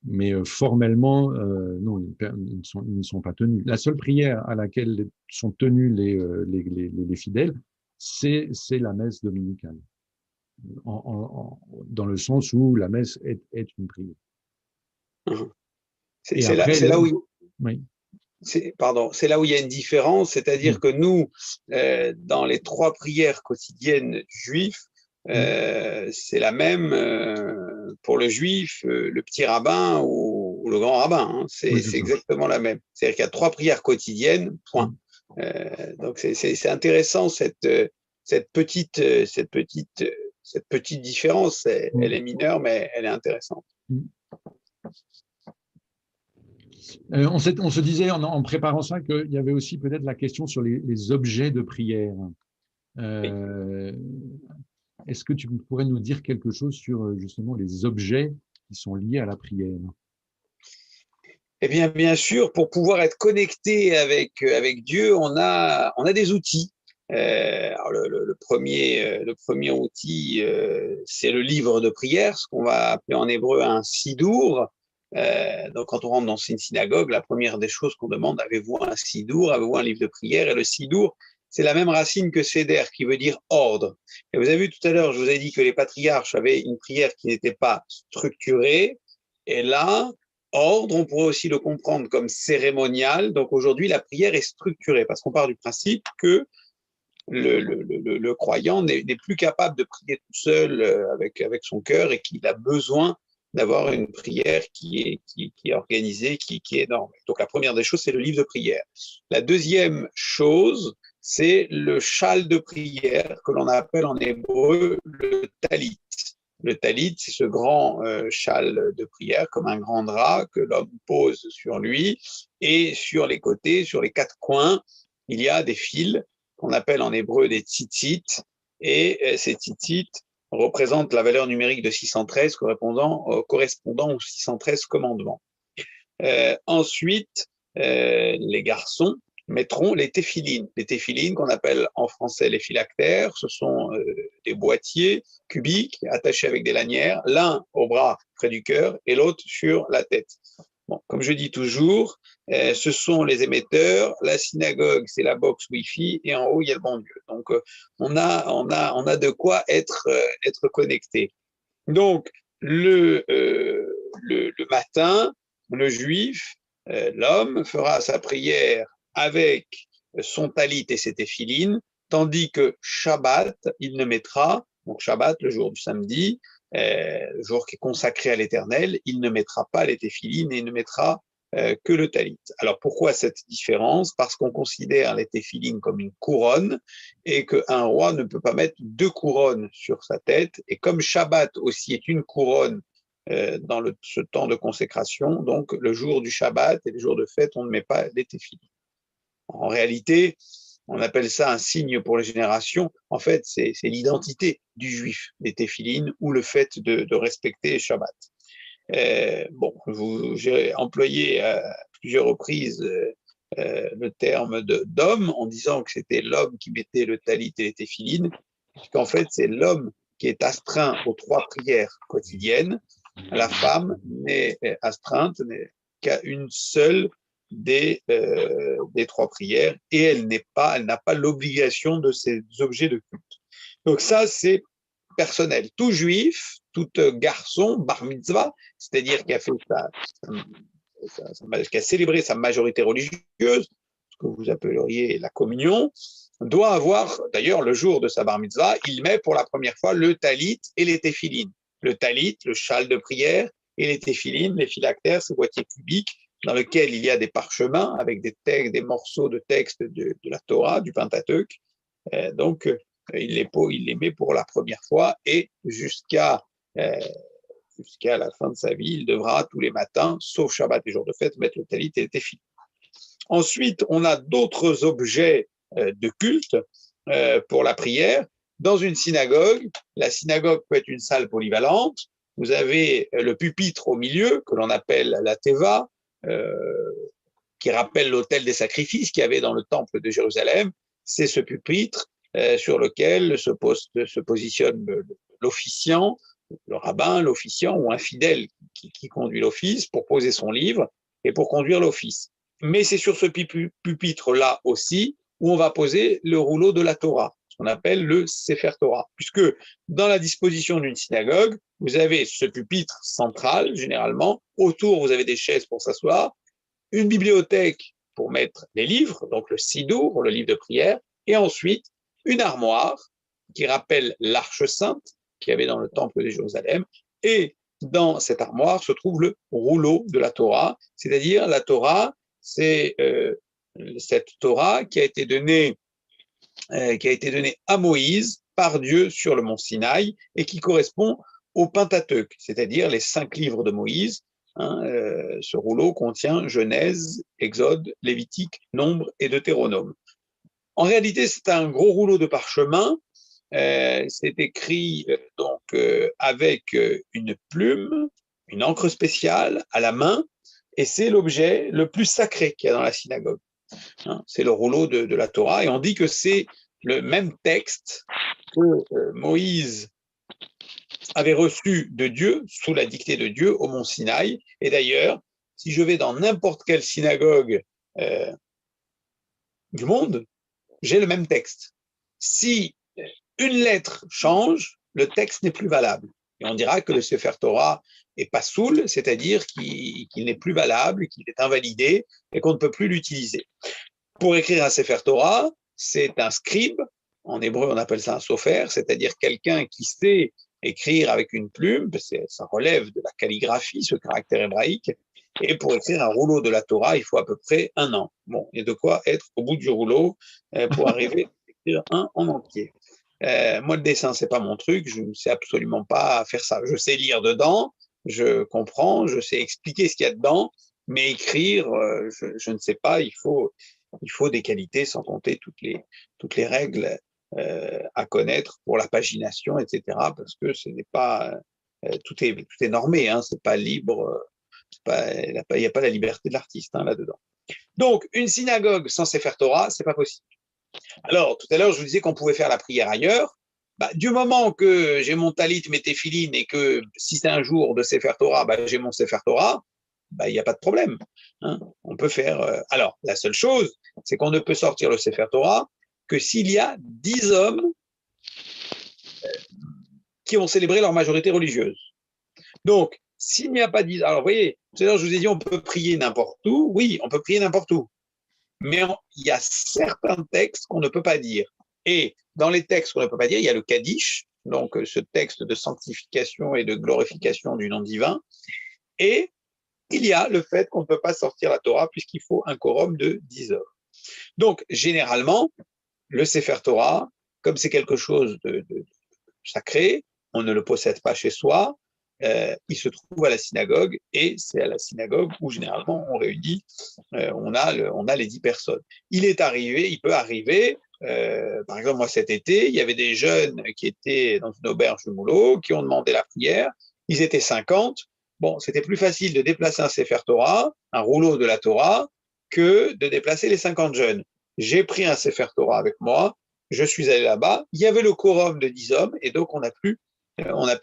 Mais formellement, non, ils ne sont pas tenus. La seule prière à laquelle sont tenus les fidèles, c'est la messe dominicale, dans le sens où la messe est une prière. C'est là où oui. C'est là où il y a une différence, c'est-à-dire que nous, dans les 3 prières quotidiennes juives, c'est la même pour le juif, le petit rabbin ou le grand rabbin. Hein. C'est exactement la même. C'est-à-dire qu'il y a 3 prières quotidiennes, point. Donc c'est intéressant cette petite différence. Elle est mineure, mais elle est intéressante. On se disait en préparant ça qu'il y avait aussi peut-être la question sur les objets de prière. Est-ce que tu pourrais nous dire quelque chose sur justement les objets qui sont liés à la prière? Eh bien, bien sûr, pour pouvoir être connecté avec Dieu, on a des outils. Alors le premier outil, c'est le livre de prière, ce qu'on va appeler en hébreu un sidour. Donc, quand on rentre dans une synagogue, la première des choses qu'on demande, avez-vous un sidour, avez-vous un livre de prière? Et le sidour, c'est la même racine que seder, qui veut dire ordre. Et vous avez vu tout à l'heure, je vous ai dit que les patriarches avaient une prière qui n'était pas structurée. Et là, ordre, on pourrait aussi le comprendre comme cérémonial. Donc aujourd'hui, la prière est structurée parce qu'on part du principe que le croyant n'est plus capable de prier tout seul avec son cœur et qu'il a besoin d'avoir une prière qui est organisée, qui est norme. Donc la première des choses, c'est le livre de prière. La deuxième chose, c'est le châle de prière que l'on appelle en hébreu le talit. Le talit, c'est ce grand châle de prière, comme un grand drap que l'homme pose sur lui, et sur les côtés, sur les quatre coins, il y a des fils qu'on appelle en hébreu des tzitzit, et ces tzitzit représentent la valeur numérique de 613 correspondant aux 613 commandements. Ensuite, les garçons mettront les téphilines. Les téphilines, qu'on appelle en français les phylactères, ce sont des boîtiers cubiques attachés avec des lanières, l'un au bras près du cœur et l'autre sur la tête. Bon, comme je dis toujours, ce sont les émetteurs, la synagogue, c'est la box Wi-Fi, et en haut, il y a le bon Dieu. Donc, on a de quoi être connecté. Donc, le matin, le juif, l'homme, fera sa prière avec son talit et ses téphilines, tandis que Shabbat, il ne mettra, donc Shabbat, le jour du samedi, le jour qui est consacré à l'Éternel, il ne mettra pas les téphilines et il ne mettra que le talit. Alors pourquoi cette différence? Parce qu'on considère les téphilines comme une couronne et qu'un roi ne peut pas mettre deux couronnes sur sa tête. Et comme Shabbat aussi est une couronne dans ce temps de consécration, donc le jour du Shabbat et les jours de fête, on ne met pas les téphilines. En réalité, on appelle ça un signe pour les générations. En fait, c'est l'identité du juif, les téphilines, ou le fait de respecter Shabbat. Bon, j'ai employé à plusieurs reprises le terme d'homme en disant que c'était l'homme qui mettait le talit et les téphilines, puisqu'en fait, c'est l'homme qui est astreint aux 3 prières quotidiennes. La femme n'est astreinte qu'à une seule des 3 prières et elle n'a pas l'obligation de ces objets de culte. Donc ça, c'est personnel. Tout juif, tout garçon, bar mitzvah, c'est-à-dire qui a fait qui a célébré sa majorité religieuse, ce que vous appelleriez la communion, doit avoir, d'ailleurs, le jour de sa bar mitzvah, il met pour la première fois le talit et les téphilines. Le talit, le châle de prière, et les téphilines, les phylactères, ces boîtiers cubiques, dans lesquels il y a des parchemins avec des morceaux de texte de la Torah, du Pentateuque. Donc, il les met pour la première fois et jusqu'à la fin de sa vie, il devra tous les matins, sauf Shabbat et jours de fête, mettre le talit et les téphilines. Ensuite, on a d'autres objets de culte pour la prière. Dans une synagogue, la synagogue peut être une salle polyvalente. Vous avez le pupitre au milieu, que l'on appelle la teva, qui rappelle l'autel des sacrifices qu'il y avait dans le temple de Jérusalem. C'est ce pupitre sur lequel se positionne l'officiant, le rabbin, l'officiant ou un fidèle qui conduit l'office pour poser son livre et pour conduire l'office. Mais c'est sur ce pupitre-là aussi où on va poser le rouleau de la Torah, ce qu'on appelle le Sefer Torah, puisque dans la disposition d'une synagogue, vous avez ce pupitre central, généralement, autour vous avez des chaises pour s'asseoir, une bibliothèque pour mettre les livres, donc le Sidour, le livre de prière, et ensuite une armoire qui rappelle l'arche sainte qu'il y avait dans le temple de Jérusalem, et dans cette armoire se trouve le rouleau de la Torah, c'est-à-dire la Torah, c'est cette Torah qui a été donnée à Moïse par Dieu sur le mont Sinaï et qui correspond au Pentateuque, c'est-à-dire les 5 livres de Moïse. Ce rouleau contient Genèse, Exode, Lévitique, Nombre et Deutéronome. En réalité, c'est un gros rouleau de parchemin. C'est écrit avec une plume, une encre spéciale à la main, et c'est l'objet le plus sacré qu'il y a dans la synagogue. C'est le rouleau de la Torah, et on dit que c'est le même texte que Moïse avait reçu de Dieu, sous la dictée de Dieu, au mont Sinaï. Et d'ailleurs, si je vais dans n'importe quelle synagogue du monde, j'ai le même texte. Si une lettre change, le texte n'est plus valable. Et on dira que le Sefer Torah est pas soul, c'est-à-dire qu'il n'est plus valable, qu'il est invalidé et qu'on ne peut plus l'utiliser. Pour écrire un Sefer Torah, c'est un scribe, en hébreu on appelle ça un sofer, c'est-à-dire quelqu'un qui sait écrire avec une plume, parce que ça relève de la calligraphie, ce caractère hébraïque, et pour écrire un rouleau de la Torah, il faut à peu près 1 an. Bon, il y a de quoi être au bout du rouleau pour arriver à écrire un en entier. Moi, le dessin, c'est pas mon truc, je ne sais absolument pas faire ça. Je sais lire dedans, je comprends, je sais expliquer ce qu'il y a dedans, mais écrire, je ne sais pas, il faut des qualités, sans compter toutes les règles à connaître pour la pagination, etc., parce que ce n'est pas, tout est normé, hein, c'est pas libre, il n'y a pas la liberté de l'artiste hein, là-dedans. Donc, une synagogue sans Sefer Torah, c'est pas possible. Alors, tout à l'heure, je vous disais qu'on pouvait faire la prière ailleurs. Bah, du moment que j'ai mon talit, mes téphilines, et que si c'est un jour de Sefer Torah, bah, j'ai mon Sefer Torah, bah, il n'y a pas de problème. Hein. On peut faire. Alors, la seule chose, c'est qu'on ne peut sortir le Sefer Torah que s'il y a 10 hommes qui ont célébré leur majorité religieuse. Donc, s'il n'y a pas 10, alors vous voyez, tout à l'heure, je vous ai dit, on peut prier n'importe où. Oui, on peut prier n'importe où. Mais il y a certains textes qu'on ne peut pas dire. Et dans les textes qu'on ne peut pas dire, il y a le Kaddish, donc ce texte de sanctification et de glorification du nom divin, et il y a le fait qu'on ne peut pas sortir la Torah puisqu'il faut un quorum de 10 heures. Donc, généralement, le Sefer Torah, comme c'est quelque chose de sacré, on ne le possède pas chez soi, il se trouve à la synagogue, et c'est à la synagogue où généralement on réunit, on a les 10 personnes. Il peut arriver, par exemple moi cet été, il y avait des jeunes qui étaient dans une auberge de Moulot, qui ont demandé la prière, ils étaient 50, bon c'était plus facile de déplacer un Sefer Torah, un rouleau de la Torah, que de déplacer les 50 jeunes. J'ai pris un Sefer Torah avec moi, je suis allé là-bas, il y avait le quorum de 10 hommes, et donc on a pu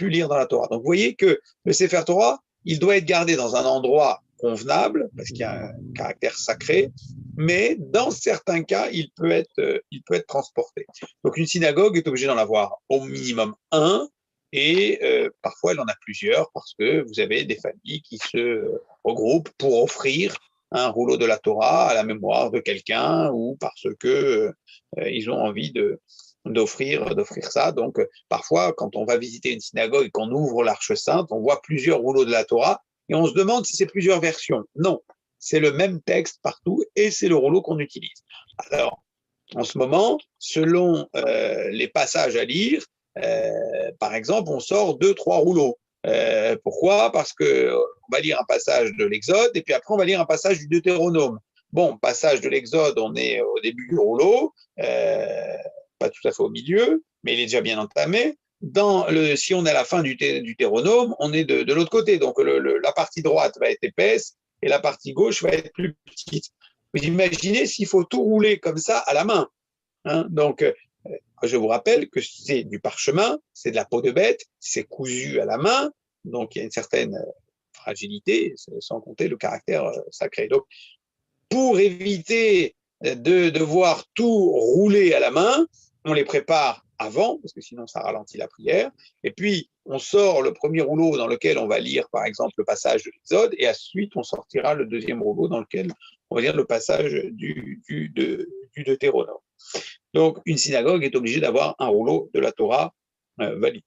lire dans la Torah. Donc vous voyez que le Sefer Torah, il doit être gardé dans un endroit convenable, parce qu'il y a un caractère sacré, mais dans certains cas, il peut être transporté. Donc une synagogue est obligée d'en avoir au minimum un, et parfois elle en a plusieurs, parce que vous avez des familles qui se regroupent pour offrir un rouleau de la Torah à la mémoire de quelqu'un, ou parce que ils ont envie d'offrir ça. Donc, parfois, quand on va visiter une synagogue et qu'on ouvre l'Arche Sainte, on voit plusieurs rouleaux de la Torah et on se demande si c'est plusieurs versions. Non, c'est le même texte partout et c'est le rouleau qu'on utilise. Alors, en ce moment, selon les passages à lire, par exemple, on sort 2-3 rouleaux. Pourquoi? Parce qu'on va lire un passage de l'Exode et puis après, on va lire un passage du Deutéronome. Bon, passage de l'Exode, on est au début du rouleau, pas tout à fait au milieu, mais il est déjà bien entamé. Si on est à la fin du Deutéronome, on est de l'autre côté. Donc, la partie droite va être épaisse et la partie gauche va être plus petite. Vous imaginez s'il faut tout rouler comme ça à la main. Hein. Donc, je vous rappelle que c'est du parchemin, c'est de la peau de bête, c'est cousu à la main, donc il y a une certaine fragilité, sans compter le caractère sacré. Donc, pour éviter de devoir tout rouler à la main, on les prépare avant, parce que sinon ça ralentit la prière, et puis on sort le premier rouleau dans lequel on va lire par exemple le passage de l'Exode, et ensuite on sortira le deuxième rouleau dans lequel on va lire le passage du Deutéronome. Donc une synagogue est obligée d'avoir un rouleau de la Torah valide.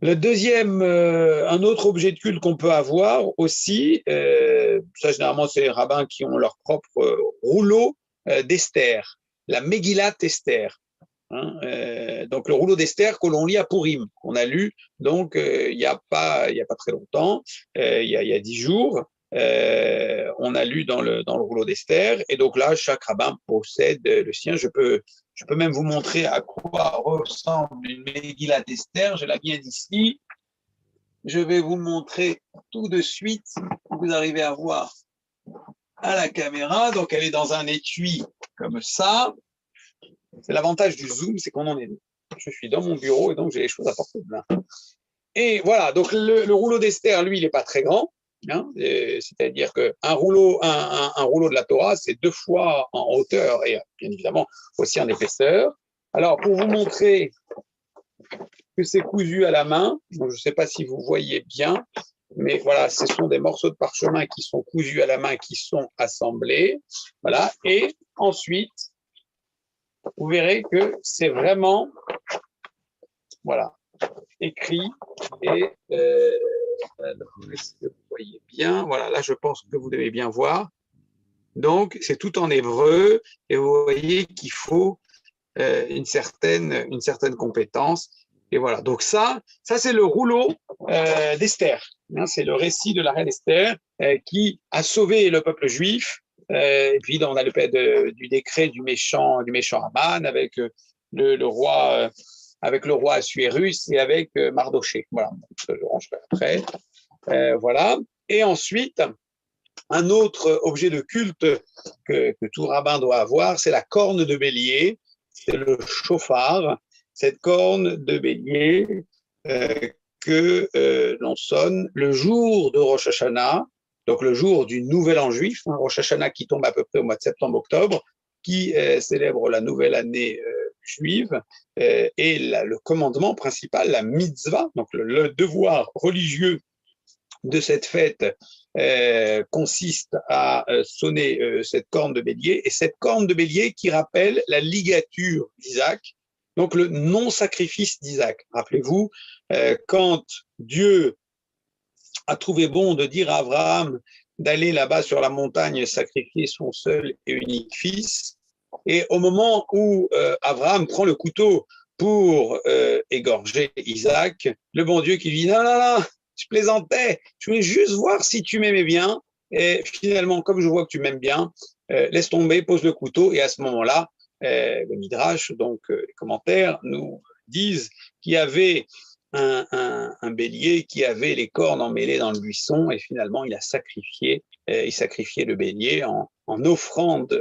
Le deuxième, un autre objet de culte qu'on peut avoir aussi, ça généralement c'est les rabbins qui ont leur propre rouleau d'Esther, la Megillat Esther. Hein, donc le rouleau d'Esther que l'on lit à Purim, qu'on a lu donc il y a pas très longtemps, il y a 10 jours, on a lu dans le rouleau d'Esther, et donc là chaque rabbin possède le sien. Je peux même vous montrer à quoi ressemble une Megillat Esther. Je la viens d'ici. Je vais vous montrer tout de suite. Vous arrivez à voir à la caméra. Donc, elle est dans un étui comme ça. C'est l'avantage du zoom, c'est qu'on en est. Je suis dans mon bureau et donc j'ai les choses à portée de main. Et voilà, donc le rouleau d'Esther, lui, il n'est pas très grand. Hein, c'est-à-dire qu'un rouleau, un rouleau de la Torah, c'est 2 fois en hauteur et bien évidemment aussi en épaisseur. Alors, pour vous montrer que c'est cousu à la main, donc je ne sais pas si vous voyez bien, mais voilà, ce sont des morceaux de parchemin qui sont cousus à la main, qui sont assemblés. Voilà, et ensuite, vous verrez que c'est vraiment, voilà, écrit. Et alors, est-ce que vous voyez bien? Voilà, là, je pense que vous devez bien voir. Donc, c'est tout en hébreu, et vous voyez qu'il faut une certaine compétence. Et voilà, donc ça c'est le rouleau d'Esther. Hein, c'est le récit de la reine Esther qui a sauvé le peuple juif. Et puis, on a du décret du méchant Haman avec le roi. Avec le roi Assuérus et avec Mardoché. Voilà, je rangerai après. Voilà. Et ensuite, un autre objet de culte que tout rabbin doit avoir, c'est la corne de bélier, c'est le chauffard, cette corne de bélier que l'on sonne le jour de Rosh Hashanah, donc le jour du Nouvel An juif, hein, Rosh Hashanah qui tombe à peu près au mois de septembre-octobre, qui célèbre la nouvelle année juive, et le commandement principal, la mitzvah, donc le devoir religieux de cette fête consiste à sonner cette corne de bélier, et cette corne de bélier qui rappelle la ligature d'Isaac, donc le non-sacrifice d'Isaac. Rappelez-vous, quand Dieu a trouvé bon de dire à Abraham d'aller là-bas sur la montagne sacrifier son seul et unique fils, et au moment où Abraham prend le couteau pour égorger Isaac, le bon Dieu qui lui dit non, non, non, je plaisantais, je voulais juste voir si tu m'aimais bien, et finalement, comme je vois que tu m'aimes bien, laisse tomber, pose le couteau, et à ce moment-là, le Midrash, donc les commentaires, nous disent qu'il y avait un bélier qui avait les cornes emmêlées dans le buisson, et finalement, il sacrifiait le bélier en offrande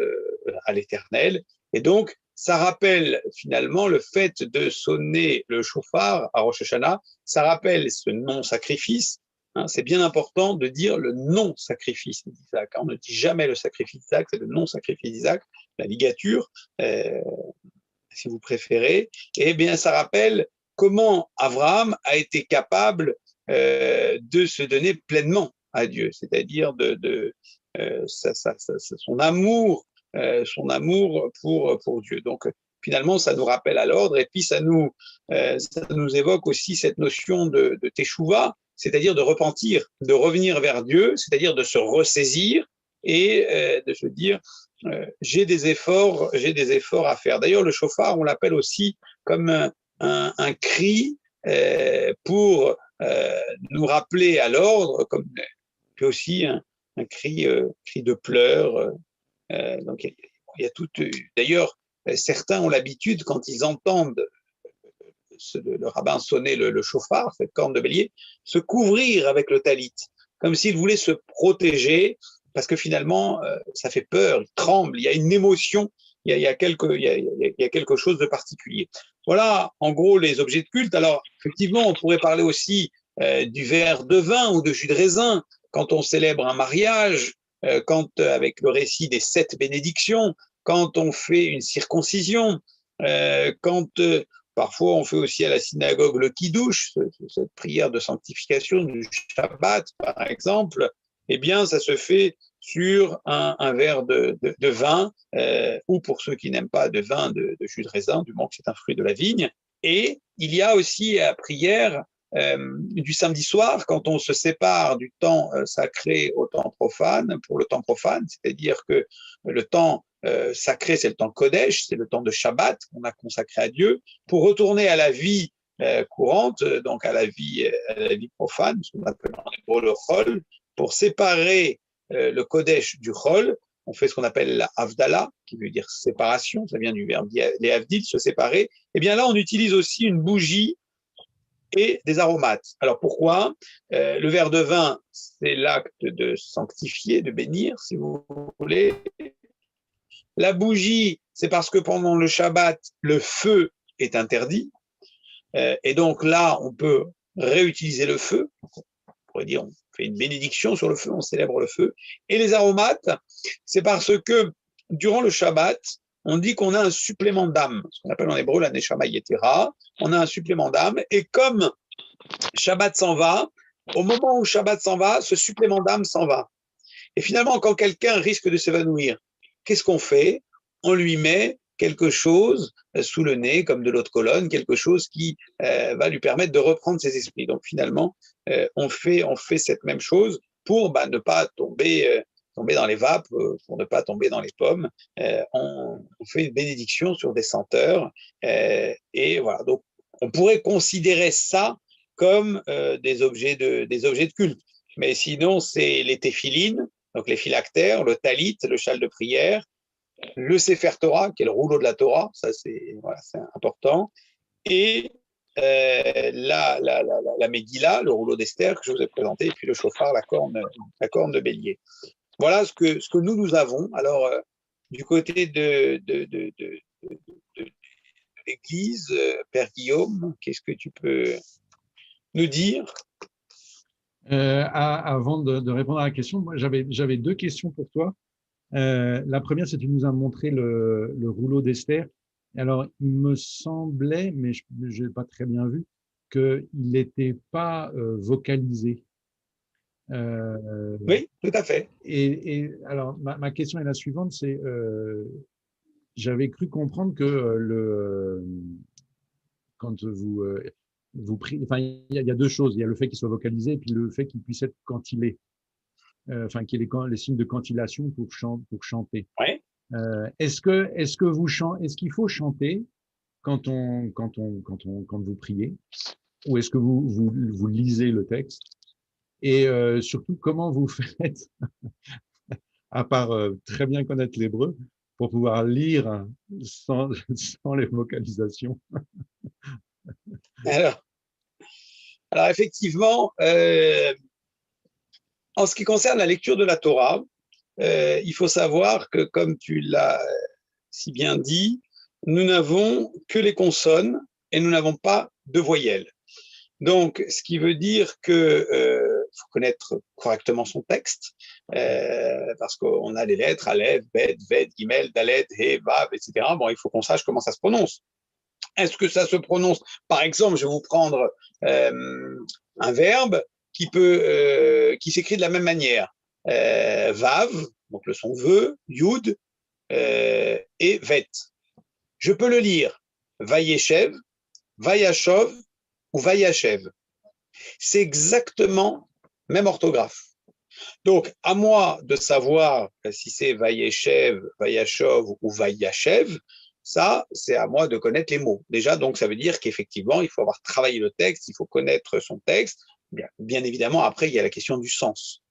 à l'Éternel. Et donc, ça rappelle finalement le fait de sonner le chauffard à Rosh Hashanah, ça rappelle ce non-sacrifice. Hein, c'est bien important de dire le non-sacrifice d'Isaac. On ne dit jamais le sacrifice d'Isaac, c'est le non-sacrifice d'Isaac, la ligature, si vous préférez. Et bien, ça rappelle comment Abraham a été capable de se donner pleinement à Dieu, c'est-à-dire son amour pour Dieu. Donc, finalement, ça nous rappelle à l'ordre, et puis ça nous évoque aussi cette notion de teshuva, c'est-à-dire de repentir, de revenir vers Dieu, c'est-à-dire de se ressaisir et de se dire j'ai des efforts à faire. D'ailleurs, le chauffard, on l'appelle aussi comme un cri pour nous rappeler à l'ordre, comme puis aussi un cri de pleurs. Donc, il y a tout. D'ailleurs, certains ont l'habitude, quand ils entendent le rabbin sonner le chauffard, cette corne de bélier, se couvrir avec le talit, comme s'ils voulaient se protéger, parce que finalement, ça fait peur, ils tremblent, il y a une émotion, il y a quelque chose de particulier. Voilà, en gros, les objets de culte. Alors, effectivement, on pourrait parler aussi du verre de vin ou de jus de raisin, quand on célèbre un mariage, quand avec le récit des 7 bénédictions, quand on fait une circoncision, quand parfois on fait aussi à la synagogue le kiddush, cette prière de sanctification du Shabbat, par exemple, eh bien, ça se fait sur un verre de vin, ou pour ceux qui n'aiment pas de vin, de jus de raisin, du moment que c'est un fruit de la vigne. Et il y a aussi la prière du samedi soir, quand on se sépare du temps sacré au temps profane, pour le temps profane, c'est-à-dire que le temps sacré, c'est le temps Kodesh, c'est le temps de Shabbat qu'on a consacré à Dieu, pour retourner à la vie courante, donc à la vie profane, ce qu'on appelle en hébreu le Chol, pour séparer le Kodesh du Chol. On fait ce qu'on appelle la Havdalah, qui veut dire séparation, ça vient du verbe les Havdil, se séparer. Et bien là, on utilise aussi une bougie et des aromates. Alors pourquoi le verre de vin, c'est l'acte de sanctifier, de bénir, si vous voulez. La bougie, c'est parce que pendant le Shabbat, le feu est interdit. Et donc là, on peut réutiliser le feu. On pourrait dire, on fait une bénédiction sur le feu, on célèbre le feu. Et les aromates, c'est parce que durant le Shabbat, on dit qu'on a un supplément d'âme, ce qu'on appelle en hébreu la neshama yetera. On a un supplément d'âme. Et comme Shabbat s'en va, au moment où Shabbat s'en va, ce supplément d'âme s'en va. Et finalement, quand quelqu'un risque de s'évanouir, qu'est-ce qu'on fait? On lui met quelque chose sous le nez, comme de l'eau de Cologne, quelque chose qui va lui permettre de reprendre ses esprits. Donc finalement, on fait cette même chose pour ne pas tomber dans les vapes, pour ne pas tomber dans les pommes. On fait une bénédiction sur des senteurs. Et voilà, donc on pourrait considérer ça comme des objets de culte. Mais sinon, c'est les téphilines, donc les phylactères, le talit, le châle de prière, le Sefer Torah, qui est le rouleau de la Torah, ça c'est important, et la Megillah, le rouleau d'Esther que je vous ai présenté, et puis le chauffard, la corne de bélier. Voilà ce que nous avons. Alors, du côté de l'Église, Père Guillaume, qu'est-ce que tu peux nous dire? Avant de répondre à la question, moi, j'avais deux questions pour toi. La première, c'est que tu nous as montré le rouleau d'Esther. Alors, il me semblait, mais je n'ai pas très bien vu, qu'il n'était pas vocalisé. Oui, tout à fait. Et alors, ma question est la suivante, c'est j'avais cru comprendre que quand vous priez, enfin, il y a deux choses. Il y a le fait qu'il soit vocalisé et puis le fait qu'il puisse être cantilé. Enfin, qu'il y ait les signes de cantillation pour chanter. Oui. Est-ce qu'il faut chanter quand vous priez, ou est-ce que vous lisez le texte? Et surtout, comment vous faites, à part très bien connaître l'hébreu, pour pouvoir lire sans les vocalisations? Alors effectivement, en ce qui concerne la lecture de la Torah, il faut savoir que, comme tu l'as si bien dit, nous n'avons que les consonnes et nous n'avons pas de voyelles. Donc, ce qui veut dire que faut connaître correctement son texte, parce qu'on a les lettres Aleph, Bet, Ved, Gimel, Dalet, He, Vav, etc. Bon, il faut qu'on sache comment ça se prononce. Est-ce que ça se prononce? Par exemple, je vais vous prendre un verbe qui s'écrit de la même manière. Vav, donc le son veut, Yud, et Vet. Je peux le lire Vayeshev, Vayashov ou Vayashev. C'est exactement même orthographe. Donc, à moi de savoir si c'est Vayeshev, Vayashov ou Vayashev, ça, c'est à moi de connaître les mots. Déjà, donc, ça veut dire qu'effectivement, il faut avoir travaillé le texte, il faut connaître son texte. Bien évidemment, après, il y a la question du sens.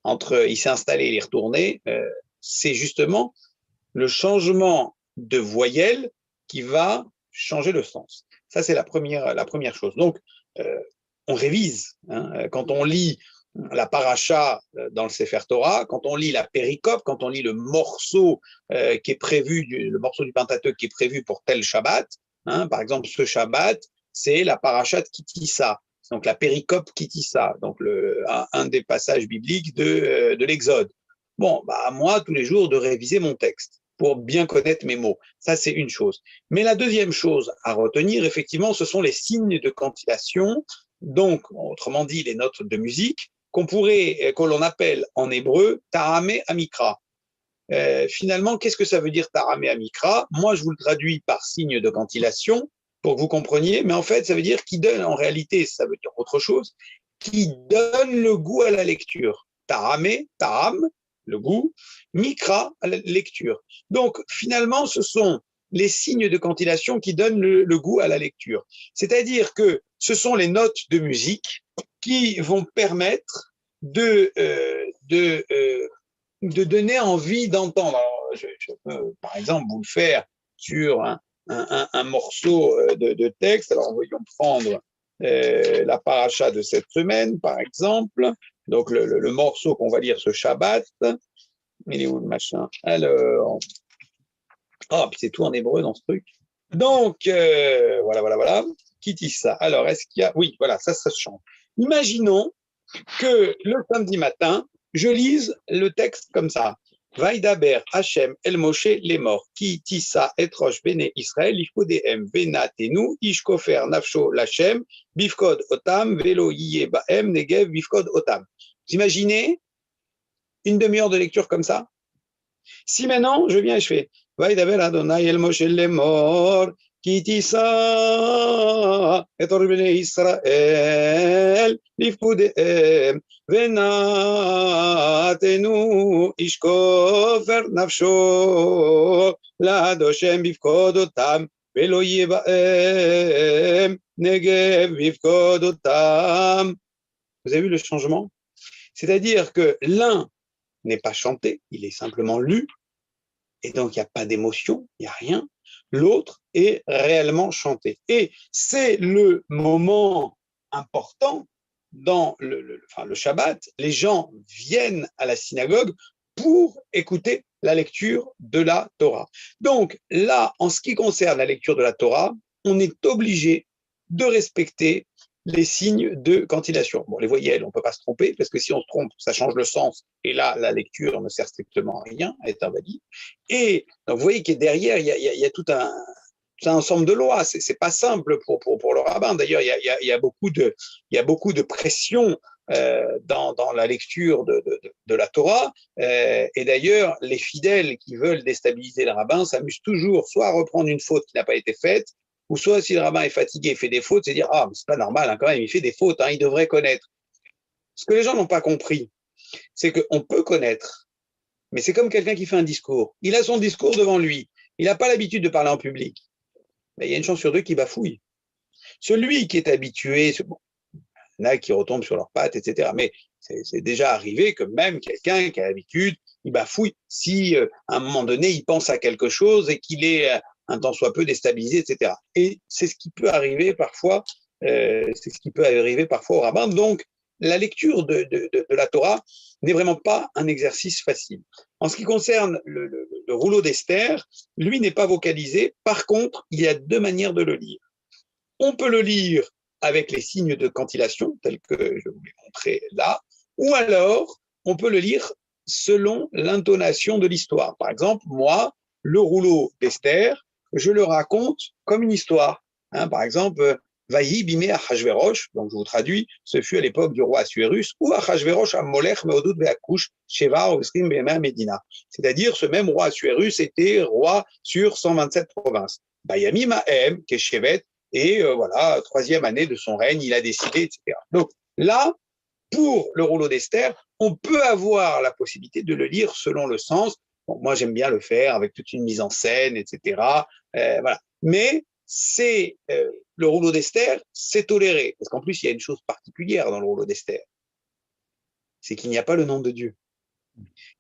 Entre il s'est installé et il est retourné, c'est justement le changement de voyelle qui va changer le sens. Ça, c'est la première chose. Donc, on révise. Quand on lit la paracha dans le Sefer Torah, quand on lit la péricope, quand on lit le morceau qui est prévu, le morceau du Pentateuque qui est prévu pour tel Shabbat, par exemple, ce Shabbat, c'est la paracha de Kitissa, donc la péricope Kitissa, donc un des passages bibliques de l'Exode. Bon, à moi, tous les jours, de réviser mon texte pour bien connaître mes mots. Ça, c'est une chose. Mais la deuxième chose à retenir, effectivement, ce sont les signes de cantillation, donc, autrement dit, les notes de musique, que l'on appelle en hébreu Taramé Amikra. Finalement, qu'est-ce que ça veut dire Taramé Amikra? Moi, je vous le traduis par signe de cantillation pour que vous compreniez, mais en fait, ça veut dire qui donne, en réalité, ça veut dire autre chose, qui donne le goût à la lecture. Taramé, Taram, le goût, Mikra, à la lecture. Donc, finalement, ce sont les signes de cantillation qui donnent le goût à la lecture. C'est-à-dire que ce sont les notes de musique qui vont permettre de donner envie d'entendre. Je peux, par exemple, vous le faire sur un morceau de texte. Alors, voyons prendre la paracha de cette semaine, par exemple. Donc, le morceau qu'on va lire ce Shabbat. Il est où le machin? Alors, puis c'est tout en hébreu dans ce truc. Donc, voilà. Qui dit ça? Alors, est-ce qu'il y a... Oui, voilà, ça se chante. Imaginons que le samedi matin, je lise le texte comme ça. Vaïdaber Hachem El Moshe les morts, qui tissa et roche béné Israël, ishkodehem venatenu, ishkofer nafsho lachem, bifkod otam, velo yie baem, negev bifkod otam. Vous imaginez une demi-heure de lecture comme ça? Si maintenant, je viens et je fais וידבר אדוני אל משה לאמור, כי תישא את אור בני ישראל לפקודיהם, ונתנו איש כופר נפשו לעד השם בפקודותם, ולא יהיה בהם נגב בפקודותם. Vous avez vu le changement? C'est-à-dire que l'un n'est pas chanté, il est simplement lu, et donc il n'y a pas d'émotion, il n'y a rien. L'autre est réellement chanté. Et c'est le moment important dans le Shabbat. Les gens viennent à la synagogue pour écouter la lecture de la Torah. Donc là, en ce qui concerne la lecture de la Torah, on est obligé de respecter les signes de cantillation. Bon, les voyelles, on ne peut pas se tromper, parce que si on se trompe, ça change le sens, et là, la lecture ne sert strictement à rien, elle est invalide. Et donc, vous voyez que derrière, il y a tout un ensemble de lois. C'est pas simple pour le rabbin. D'ailleurs, il y a beaucoup de pression dans la lecture de la Torah. Et d'ailleurs, les fidèles qui veulent déstabiliser le rabbin s'amusent toujours soit à reprendre une faute qui n'a pas été faite, ou soit si le rabbin est fatigué et fait des fautes, c'est dire « Ah, mais c'est pas normal, hein, quand même, il fait des fautes, hein, il devrait connaître. » Ce que les gens n'ont pas compris, c'est qu'on peut connaître, mais c'est comme quelqu'un qui fait un discours. Il a son discours devant lui, il n'a pas l'habitude de parler en public. Mais il y a une chance sur deux qui bafouille. Celui qui est habitué, bon, il y en a qui retombent sur leurs pattes, etc. Mais c'est déjà arrivé que même quelqu'un qui a l'habitude, il bafouille si à un moment donné, il pense à quelque chose et qu'il est un tant soit peu déstabilisé, etc. Et c'est ce qui peut arriver parfois, au rabbin. Donc, la lecture de la Torah n'est vraiment pas un exercice facile. En ce qui concerne le rouleau d'Esther, lui n'est pas vocalisé. Par contre, il y a deux manières de le lire. On peut le lire avec les signes de cantillation, tels que je vous l'ai montré là, ou alors on peut le lire selon l'intonation de l'histoire. Par exemple, moi, le rouleau d'Esther, je le raconte comme une histoire. Par exemple, Vaï bimé Achashverosh, donc je vous traduis, ce fut à l'époque du roi Assuérus, ou Achashverosh Amolech Meodut Veakush Sheva Osrim Bema Medina. C'est-à-dire, ce même roi Assuérus était roi sur 127 provinces. Bayami Mahem, Keshevet, et voilà, troisième année de son règne, il a décidé, etc. Donc là, pour le rouleau d'Esther, on peut avoir la possibilité de le lire selon le sens. Bon, moi, j'aime bien le faire avec toute une mise en scène, etc. Voilà. Mais c'est le rouleau d'Esther, c'est toléré. Parce qu'en plus, il y a une chose particulière dans le rouleau d'Esther. C'est qu'il n'y a pas le nom de Dieu.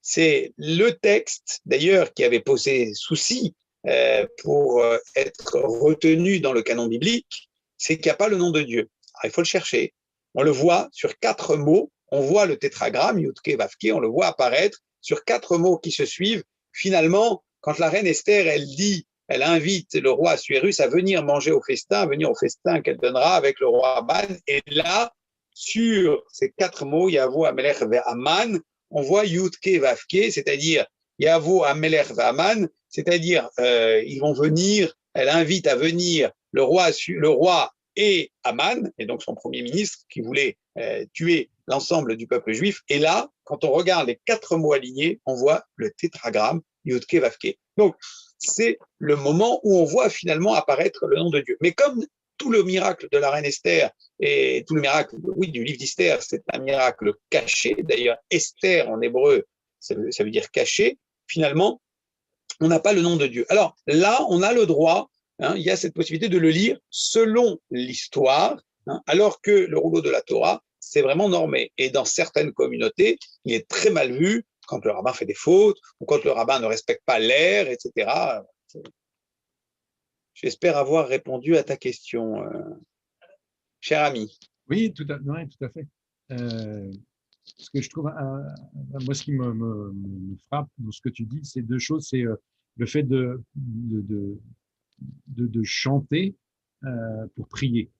C'est le texte, d'ailleurs, qui avait posé souci pour être retenu dans le canon biblique, c'est qu'il n'y a pas le nom de Dieu. Alors, il faut le chercher. On le voit sur 4 mots. On voit le tétragramme, Yudke Vavke, on le voit apparaître sur 4 mots qui se suivent. Finalement, quand la reine Esther, elle invite le roi Assuérus à venir manger au festin, qu'elle donnera avec le roi Aman. Et là, sur ces 4 mots, Yavo Amelech Ve'aman, on voit Yudke Vavke, c'est-à-dire Yavo Amelech Ve'aman, c'est-à-dire ils vont venir, elle invite à venir le roi et Aman, et donc son premier ministre, qui voulait tuer l'ensemble du peuple juif. Et là, quand on regarde les 4 mots alignés, on voit le tétragramme Yudke Vavke. Donc, c'est le moment où on voit finalement apparaître le nom de Dieu. Mais comme tout le miracle de la reine Esther et tout le miracle, oui, du livre d'Esther, c'est un miracle caché. D'ailleurs, Esther en hébreu, ça veut dire caché. Finalement, on n'a pas le nom de Dieu. Alors là, on a le droit, il y a cette possibilité de le lire selon l'histoire, alors que le rouleau de la Torah, c'est vraiment normé. Et dans certaines communautés, il est très mal vu quand le rabbin fait des fautes ou quand le rabbin ne respecte pas l'air, etc. J'espère avoir répondu à ta question, cher ami. Oui, tout à fait. Ce que je trouve, moi, ce qui me frappe dans ce que tu dis, c'est 2 choses. C'est le fait de chanter pour prier.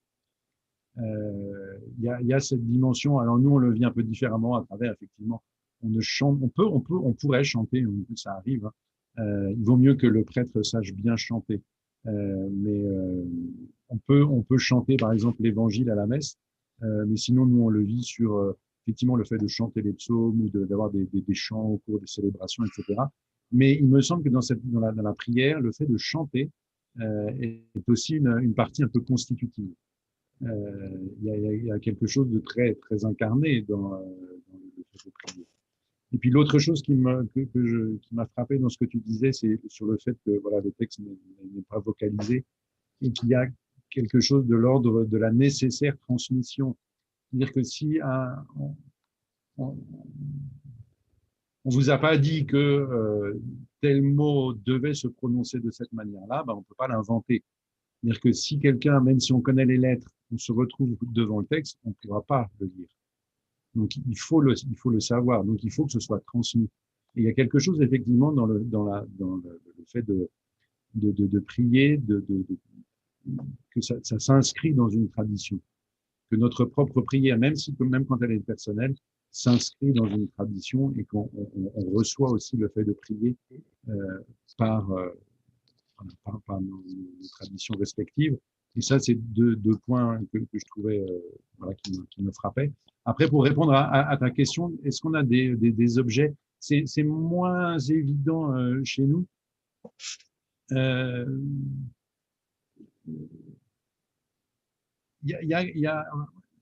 Il y a cette dimension. Alors nous, on le vit un peu différemment à travers, effectivement, on pourrait chanter, ça arrive. Il vaut mieux que le prêtre sache bien chanter. Mais on peut chanter, par exemple, l'évangile à la messe. Mais sinon, nous, on le vit sur effectivement le fait de chanter les psaumes ou d'avoir des chants au cours des célébrations, etc. Mais il me semble que dans la prière, le fait de chanter est aussi une partie un peu constitutive. Il y a quelque chose de très, très incarné dans le fait de prier. Et puis l'autre chose qui m'a frappé dans ce que tu disais, c'est sur le fait que voilà, le texte n'est pas vocalisé et qu'il y a quelque chose de l'ordre de la nécessaire transmission. C'est-à-dire que si on vous a pas dit que tel mot devait se prononcer de cette manière-là, ben on peut pas l'inventer. C'est-à-dire que si quelqu'un, même si on connaît les lettres, on se retrouve devant le texte, on ne pourra pas le lire. Donc il faut le savoir. Donc il faut que ce soit transmis. Et il y a quelque chose effectivement dans le fait de prier, que ça s'inscrit dans une tradition, que notre propre prière, même quand elle est personnelle, s'inscrit dans une tradition et qu'on reçoit aussi le fait de prier par nos traditions respectives. Et ça, c'est deux points que je trouvais voilà, qui me frappaient. Après, pour répondre à ta question, est-ce qu'on a des objets? C'est moins évident chez nous.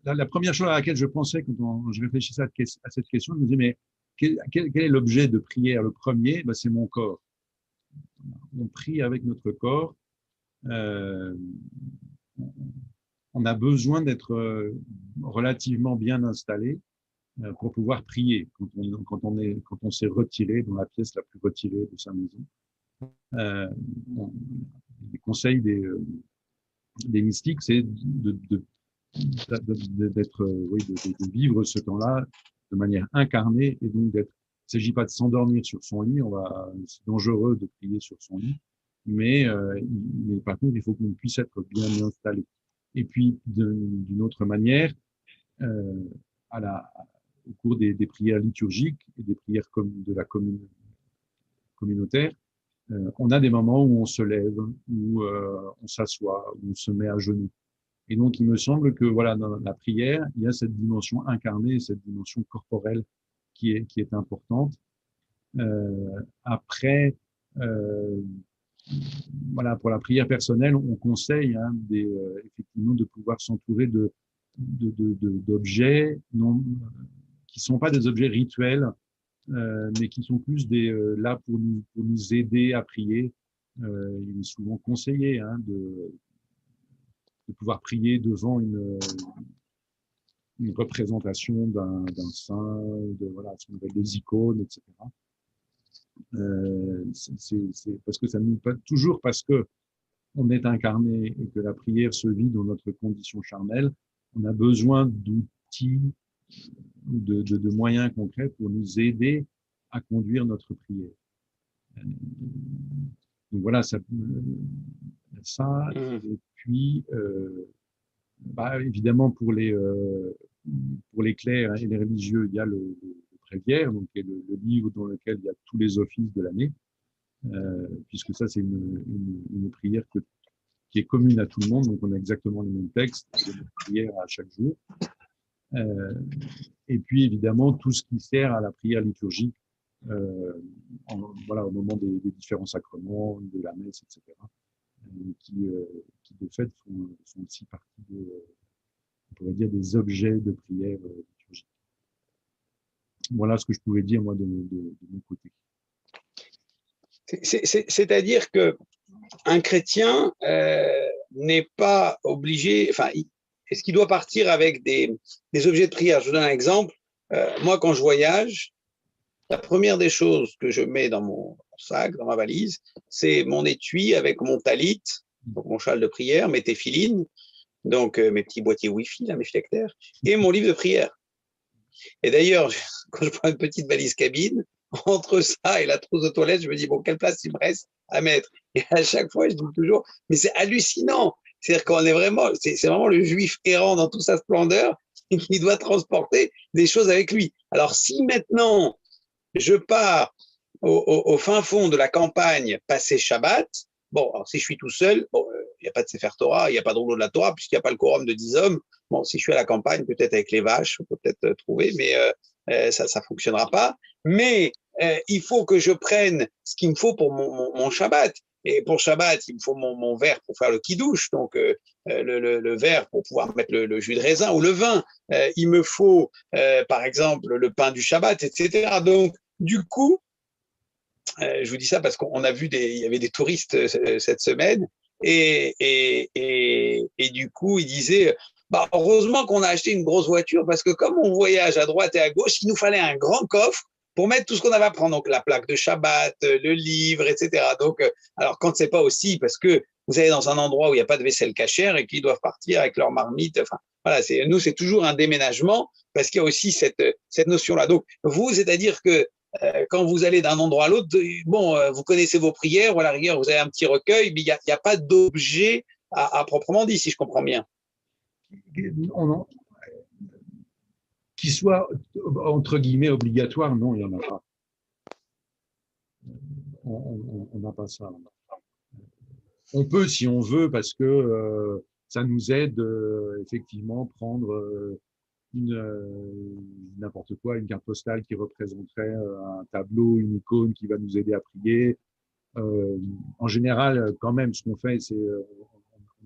La première chose à laquelle je pensais quand je réfléchissais à cette question, je me disais, mais quel est l'objet de prière? Le premier, ben, c'est mon corps. On prie avec notre corps. On a besoin d'être relativement bien installé pour pouvoir prier quand on s'est retiré dans la pièce la plus retirée de sa maison. Les conseils des mystiques, c'est de vivre ce temps-là de manière incarnée et donc d'être. Il ne s'agit pas de s'endormir sur son lit, c'est dangereux de prier sur son lit, mais par contre, il faut qu'on puisse être bien installé. Et puis, d'une autre manière, au cours des prières liturgiques et des prières de la communautaire, on a des moments où on se lève, où on s'assoit, où on se met à genoux. Et donc, il me semble que voilà, dans la prière, il y a cette dimension incarnée, cette dimension corporelle qui est importante. Après, voilà, pour la prière personnelle, on conseille effectivement de pouvoir s'entourer d'objets qui sont pas des objets rituels, mais qui sont plus là pour nous aider à prier. Il est souvent conseillé de pouvoir prier devant une représentation d'un saint, voilà, ce qu'on appelle des icônes, etc. C'est parce que toujours parce que on est incarné et que la prière se vit dans notre condition charnelle, on a besoin d'outils, de moyens concrets pour nous aider à conduire notre prière. Donc voilà, ça. Et puis, évidemment, pour les clercs et les religieux, il y a le Bréviaire, donc qui est le livre dans lequel il y a tous les offices de l'année, puisque ça, c'est une prière qui est commune à tout le monde, donc on a exactement les mêmes textes, les mêmes prières à chaque jour. Et puis, évidemment, tout ce qui sert à la prière liturgique, voilà, au moment des différents sacrements, de la messe, etc., qui de fait sont aussi partie on pourrait dire, des objets de prière liturgique. Voilà ce que je pouvais dire, moi, de mon côté. C'est-à-dire qu'un chrétien n'est pas obligé, enfin, est-ce qu'il doit partir avec des objets de prière? Je vous donne un exemple. Moi, quand je voyage, la première des choses que je mets dans mon sac, dans ma valise, c'est mon étui avec mon talit, donc mon châle de prière, mes téphilines, donc mes petits boîtiers Wi-Fi, là, mes phylactères, et mon livre de prière. Et d'ailleurs, quand je prends une petite valise cabine, entre ça et la trousse de toilette, je me dis, bon, quelle place il me reste à mettre? Et à chaque fois, je dis toujours, mais c'est hallucinant. C'est-à-dire qu'on est vraiment, c'est vraiment le juif errant dans toute sa splendeur qui doit transporter des choses avec lui. Alors, si maintenant, je pars au fin fond de la campagne passer Shabbat, bon, alors si je suis tout seul, bon, il n'y a pas de Sefer Torah, il n'y a pas de rouleau de la Torah, puisqu'il n'y a pas le quorum de 10 hommes. Bon, si je suis à la campagne, peut-être avec les vaches, on peut peut-être trouver, mais ça ne fonctionnera pas. Mais il faut que je prenne ce qu'il me faut pour mon Shabbat. Et pour Shabbat, il me faut mon verre pour faire le kidouche, donc le verre pour pouvoir mettre le jus de raisin ou le vin. Il me faut, par exemple, le pain du Shabbat, etc. Donc, du coup, je vous dis ça parce qu'on a vu il y avait des touristes cette semaine et du coup, ils disaient, bah, heureusement qu'on a acheté une grosse voiture parce que comme on voyage à droite et à gauche, il nous fallait un grand coffre pour mettre tout ce qu'on avait à prendre, donc la plaque de Shabbat, le livre, etc. Donc, alors quand c'est pas aussi parce que vous allez dans un endroit où il n'y a pas de vaisselle cachère et qu'ils doivent partir avec leur marmite, enfin, voilà, nous, c'est toujours un déménagement parce qu'il y a aussi cette notion-là. Donc, vous, c'est-à-dire que quand vous allez d'un endroit à l'autre, bon, vous connaissez vos prières, ou à la rigueur, vous avez un petit recueil, mais il n'y a pas d'objet à proprement dit, si je comprends bien. Qui soit, entre guillemets, obligatoire, non, il n'y en a pas. On n'a pas ça. On peut, si on veut, parce que ça nous aide, effectivement, prendre n'importe quoi, une carte postale qui représenterait un tableau, une icône qui va nous aider à prier. En général, quand même, ce qu'on fait, c'est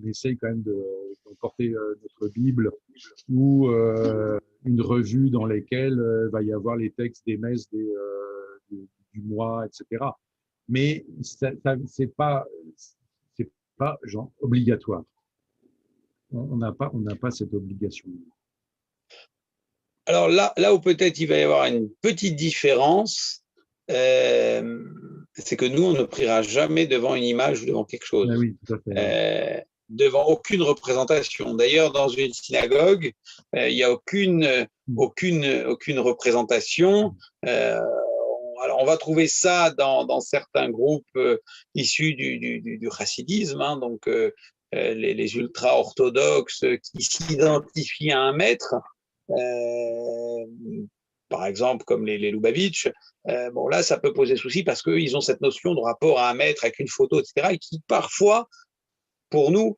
on essaye quand même de porter notre Bible ou une revue dans laquelle va y avoir les textes des messes du mois, etc. Mais c'est pas genre obligatoire. On n'a pas cette obligation. Alors là où peut-être il va y avoir une petite différence, c'est que nous, on ne priera jamais devant une image ou devant quelque chose. Ah oui, tout à fait. Devant aucune représentation. D'ailleurs, dans une synagogue, il n'y a aucune représentation. Alors, on va trouver ça dans certains groupes issus du chassidisme, hein, donc les ultra-orthodoxes qui s'identifient à un maître, par exemple comme les Lubavitch. Bon, là, ça peut poser souci parce qu'ils ont cette notion de rapport à un maître avec une photo, etc., et qui parfois, pour nous,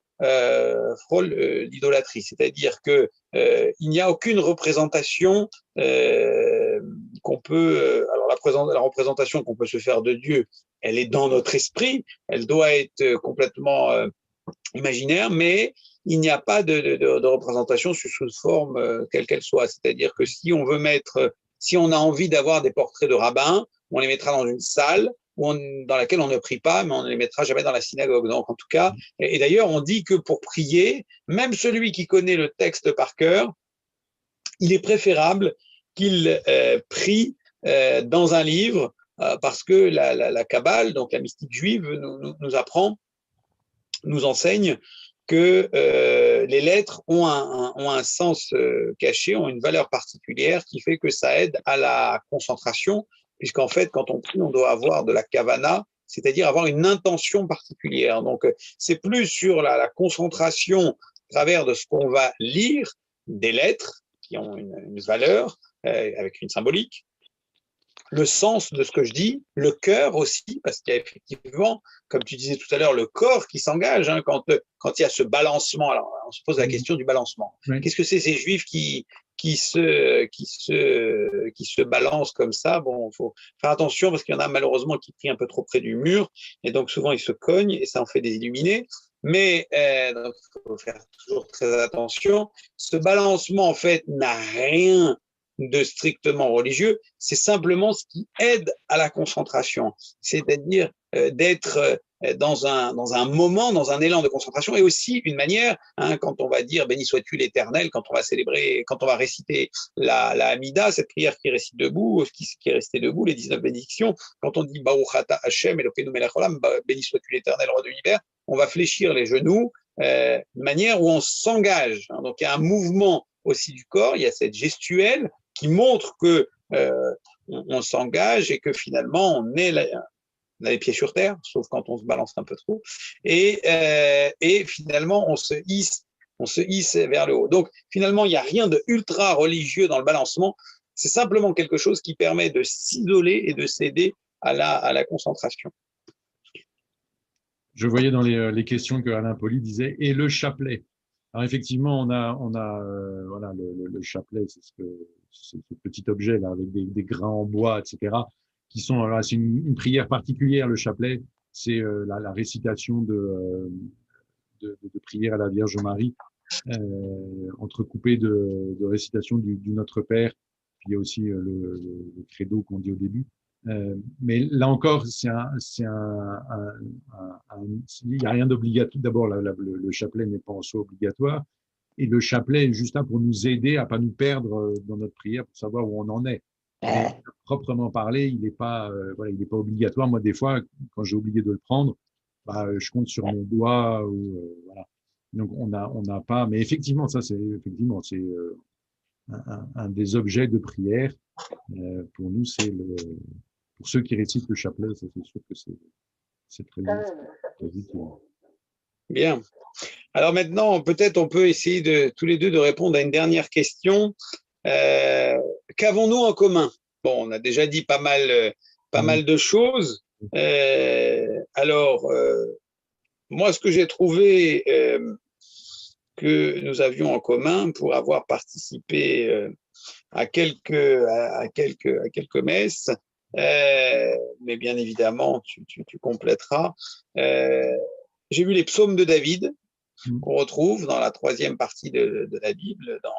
frôle l'idolâtrie. C'est-à-dire que il n'y a aucune représentation qu'on peut. Alors la représentation qu'on peut se faire de Dieu, elle est dans notre esprit, elle doit être complètement imaginaire, mais il n'y a pas de représentation sous forme quelle qu'elle soit. C'est-à-dire que si on veut si on a envie d'avoir des portraits de rabbins, on les mettra dans une salle dans laquelle on ne prie pas, mais on ne les mettra jamais dans la synagogue. Donc, en tout cas, et d'ailleurs, on dit que pour prier, même celui qui connaît le texte par cœur, il est préférable qu'il prie dans un livre, parce que la Kabbale, donc la mystique juive, nous enseigne que les lettres ont un sens caché, ont une valeur particulière qui fait que ça aide à la concentration, puisqu'en fait, quand on prie, on doit avoir de la kavana, c'est-à-dire avoir une intention particulière. Donc, c'est plus sur la concentration à travers de ce qu'on va lire, des lettres qui ont une valeur avec une symbolique, le sens de ce que je dis, le cœur aussi, parce qu'il y a effectivement, comme tu disais tout à l'heure, le corps qui s'engage, hein, quand il y a ce balancement. Alors, on se pose la question du balancement. Oui. Qu'est-ce que c'est ces juifs qui se balancent comme ça? Bon, il faut faire attention parce qu'il y en a malheureusement qui prient un peu trop près du mur, et donc souvent ils se cognent, et ça en fait des illuminés. Mais donc, il faut faire toujours très attention. Ce balancement, en fait, n'a rien de strictement religieux, c'est simplement ce qui aide à la concentration, c'est-à-dire d'être dans un moment, dans un élan de concentration, et aussi une manière, hein, quand on va dire béni sois-tu l'Éternel, quand on va célébrer, quand on va réciter la Hamida, cette prière qui récite debout, qui est restée debout, les 19 bénédictions, quand on dit Baruch ata Hashem Elokeinu melech haolam, béni sois-tu l'Éternel, roi de l'univers, on va fléchir les genoux de manière où on s'engage, hein, donc il y a un mouvement aussi du corps, il y a cette gestuelle qui montre que on s'engage et que finalement on a les pieds sur terre, sauf quand on se balance un peu trop, et finalement on se hisse vers le haut. Donc finalement il n'y a rien de ultra religieux dans le balancement, c'est simplement quelque chose qui permet de s'isoler et de s'aider à la concentration. Je voyais dans les questions que Alain Poli disait, et le chapelet. Alors effectivement, on a voilà le chapelet, c'est ce petit objet là avec des grains en bois, etc., qui sont, alors c'est une prière particulière, le chapelet, c'est la récitation de prière à la Vierge Marie, entrecoupée de récitation du Notre Père, puis il y a aussi le credo qu'on dit au début. Mais là encore, il n'y a rien d'obligatoire. D'abord, le chapelet n'est pas en soi obligatoire, et le chapelet est juste là pour nous aider à pas nous perdre dans notre prière, pour savoir où on en est. Mais proprement parlé, il n'est pas, voilà, il n'est pas obligatoire. Moi, des fois, quand j'ai oublié de le prendre, bah, je compte sur mon doigt ou voilà. Donc on n'a pas. Mais effectivement, ça c'est effectivement c'est un des objets de prière. Pour nous, pour ceux qui récitent le chapelet, ça c'est sûr que c'est très utile. Bien. Alors maintenant, peut-être on peut essayer tous les deux de répondre à une dernière question. Qu'avons-nous en commun? Bon, on a déjà dit pas mal de choses. Alors, moi, ce que j'ai trouvé que nous avions en commun pour avoir participé à quelques messes, mais bien évidemment, tu compléteras. J'ai vu les psaumes de David, qu'on retrouve dans la 3e partie de la Bible, dans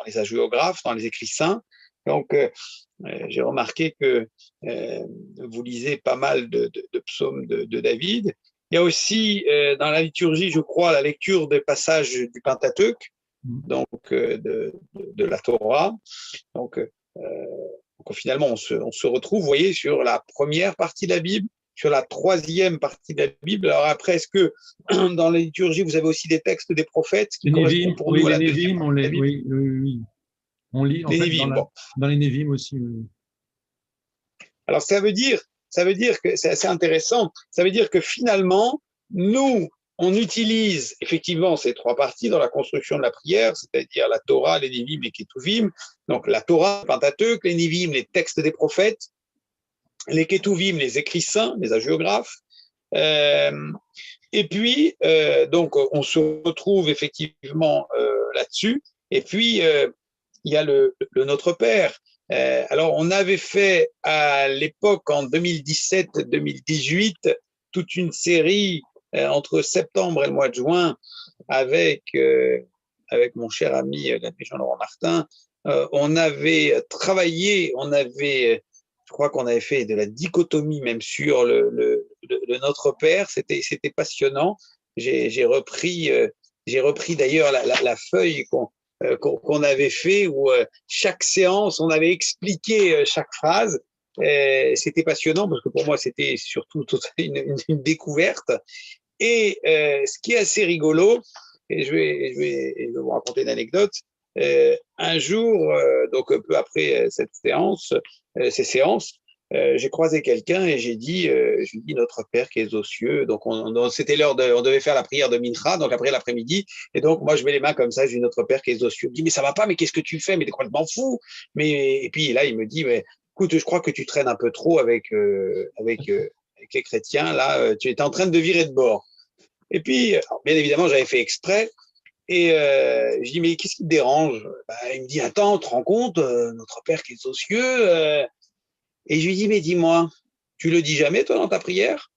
les hagiographes, dans les écrits saints. Donc, j'ai remarqué que vous lisez pas mal de psaumes de David. Il y a aussi dans la liturgie, je crois, la lecture des passages du Pentateuque, donc de la Torah. Donc finalement, on se retrouve, vous voyez, sur la première partie de la Bible, sur la 3e partie de la Bible. Alors après, est-ce que dans la liturgie, vous avez aussi des textes des prophètes qui correspondent pour nous à la deuxième partie de la Bible? Oui. On lit en les fait Névim, dans les Névim aussi. Oui. Alors ça veut dire que c'est assez intéressant. Ça veut dire que finalement, nous, on utilise effectivement ces 3 parties dans la construction de la prière, c'est-à-dire la Torah, les Névim, les Ketuvim. Donc la Torah, le Pentateuque, les Névim, les textes des prophètes, les Ketuvim, les écrits saints, les hagiographes. Et puis, donc, on se retrouve effectivement là-dessus. Et puis, il y a le Notre Père. Alors, on avait fait à l'époque, en 2017-2018, toute une série entre septembre et le mois de juin avec mon cher ami l'abbé Jean-Laurent Martin. On avait travaillé, je crois qu'on avait fait de la dichotomie même sur le Notre Père. C'était passionnant. J'ai repris d'ailleurs la feuille qu'on avait fait où chaque séance, on avait expliqué chaque phrase. C'était passionnant parce que pour moi, c'était surtout une découverte. Et ce qui est assez rigolo, et je vais vous raconter une anecdote. Un jour, donc peu après ces séances, j'ai croisé quelqu'un et j'ai dit Notre Père qui es aux cieux. Donc c'était l'heure on devait faire la prière de Mincha, donc après l'après-midi. Et donc moi je mets les mains comme ça, je dis Notre Père qui es aux cieux. Il me dit mais ça va pas, mais qu'est-ce que tu fais? Mais t'es complètement fou. Et puis là il me dit mais écoute, je crois que tu traînes un peu trop avec les chrétiens. Là, tu étais en train de virer de bord. Et puis, alors, bien évidemment, j'avais fait exprès. Et je dis, mais qu'est-ce qui te dérange? Il me dit, attends, tu te rends compte, Notre Père qui est aux cieux. Et je lui dis, mais dis-moi, tu le dis jamais, toi, dans ta prière?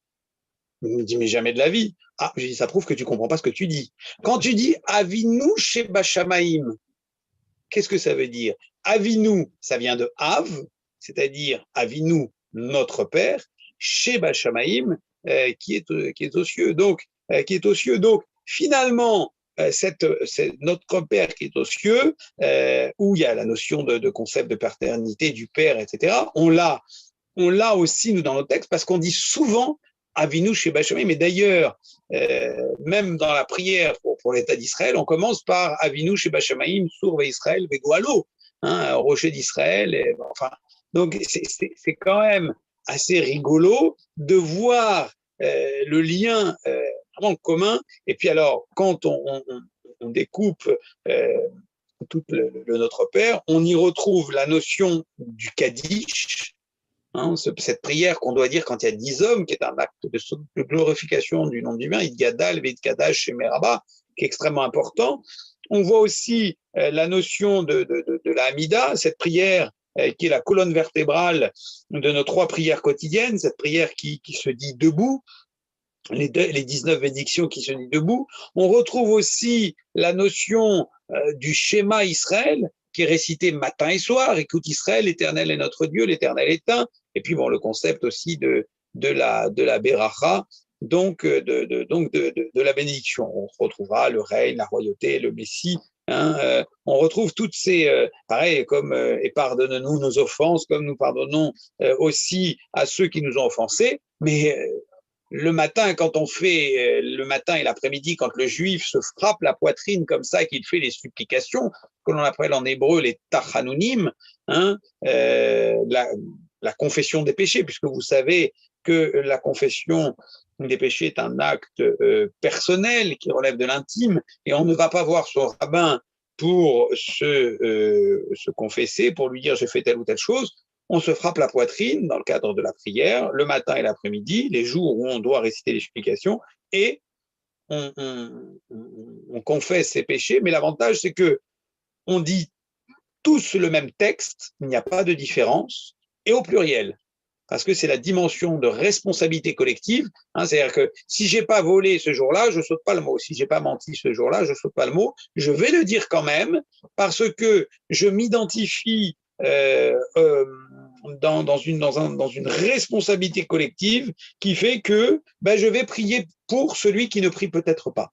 Il me dit, mais jamais de la vie. Ah, je dis, ça prouve que tu comprends pas ce que tu dis. Quand tu dis Avinu Sheba Shamayim, qu'est-ce que ça veut dire? Avinu, ça vient de Av, c'est-à-dire Avinu, notre Père, Sheba Shamayim, qui est aux cieux. Donc, qui est aux cieux. Donc, finalement, c'est notre Père qui est aux cieux, où il y a la notion de concept de paternité du Père, etc. On l'a aussi, nous, dans nos textes, parce qu'on dit souvent Avinu Sheba Shamayim. Mais d'ailleurs, même dans la prière pour l'État d'Israël, on commence par Avinu Sheba Shamayim, Sur Israël, Vegoalo, rocher d'Israël. Enfin, donc, c'est quand même assez rigolo de voir le lien vraiment commun. Et puis alors, quand on découpe tout le Notre Père, on y retrouve la notion du Kaddish, cette prière qu'on doit dire quand il y a 10 hommes, qui est un acte de glorification du nom divin, Idgadal, Vedkadash, Shemeraba, qui est extrêmement important. On voit aussi la notion de la Hamida, cette prière qui est la colonne vertébrale de nos 3 prières quotidiennes, cette prière qui se dit debout, les 19 bénédictions qui se disent debout. On retrouve aussi la notion du schéma Israël, qui est récité matin et soir. Écoute Israël, l'Éternel est notre Dieu, l'Éternel est un. Et puis bon, le concept aussi de la beracha, donc de la bénédiction. On retrouvera le règne, la royauté, le Messie. On retrouve toutes ces, pareil, comme et pardonne-nous nos offenses, comme nous pardonnons aussi à ceux qui nous ont offensés. Mais le matin, quand on fait le matin et l'après-midi, quand le juif se frappe la poitrine comme ça, qu'il fait les supplications, que l'on appelle en hébreu les tachanunim, la confession des péchés, puisque vous savez que la confession des péchés est un acte personnel qui relève de l'intime, et on ne va pas voir son rabbin pour se confesser, pour lui dire j'ai fait telle ou telle chose. On se frappe la poitrine dans le cadre de la prière, le matin et l'après-midi, les jours où on doit réciter les supplications, et on confesse ses péchés. Mais l'avantage, c'est que on dit tous le même texte, il n'y a pas de différence, et au pluriel, parce que c'est la dimension de responsabilité collective. C'est-à-dire que si j'ai pas volé ce jour-là, je saute pas le mot. Si j'ai pas menti ce jour-là, je saute pas le mot. Je vais le dire quand même, parce que je m'identifie dans une responsabilité collective qui fait que je vais prier pour celui qui ne prie peut-être pas.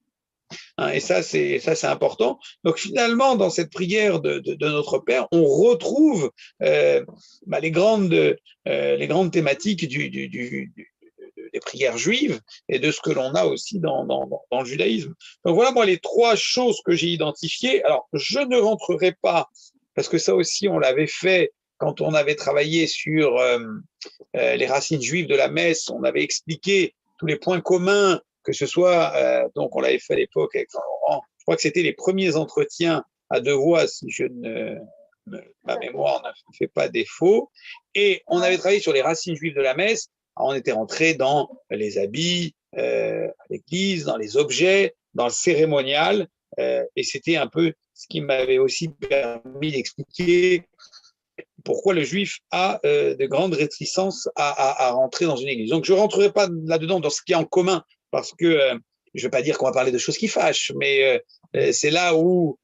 Et ça, c'est important. Donc finalement, dans cette prière de notre Père, on retrouve les grandes thématiques des prières juives et de ce que l'on a aussi dans le judaïsme. Donc voilà, moi, les 3 choses que j'ai identifiées. Alors, je ne rentrerai pas, parce que ça aussi, on l'avait fait quand on avait travaillé sur les racines juives de la messe. On avait expliqué tous les points communs, que ce soit, donc on l'avait fait à l'époque avec Jean-Laurent, je crois que c'était les premiers entretiens à 2 voix, si ma mémoire ne fait pas défaut, et on avait travaillé sur les racines juives de la messe. On était rentré dans les habits à l'église, dans les objets, dans le cérémonial, et c'était un peu ce qui m'avait aussi permis d'expliquer pourquoi le juif a de grandes réticences à rentrer dans une église. Donc je ne rentrerai pas là-dedans dans ce qui est en commun, parce que je ne veux pas dire qu'on va parler de choses qui fâchent, mais c'est là où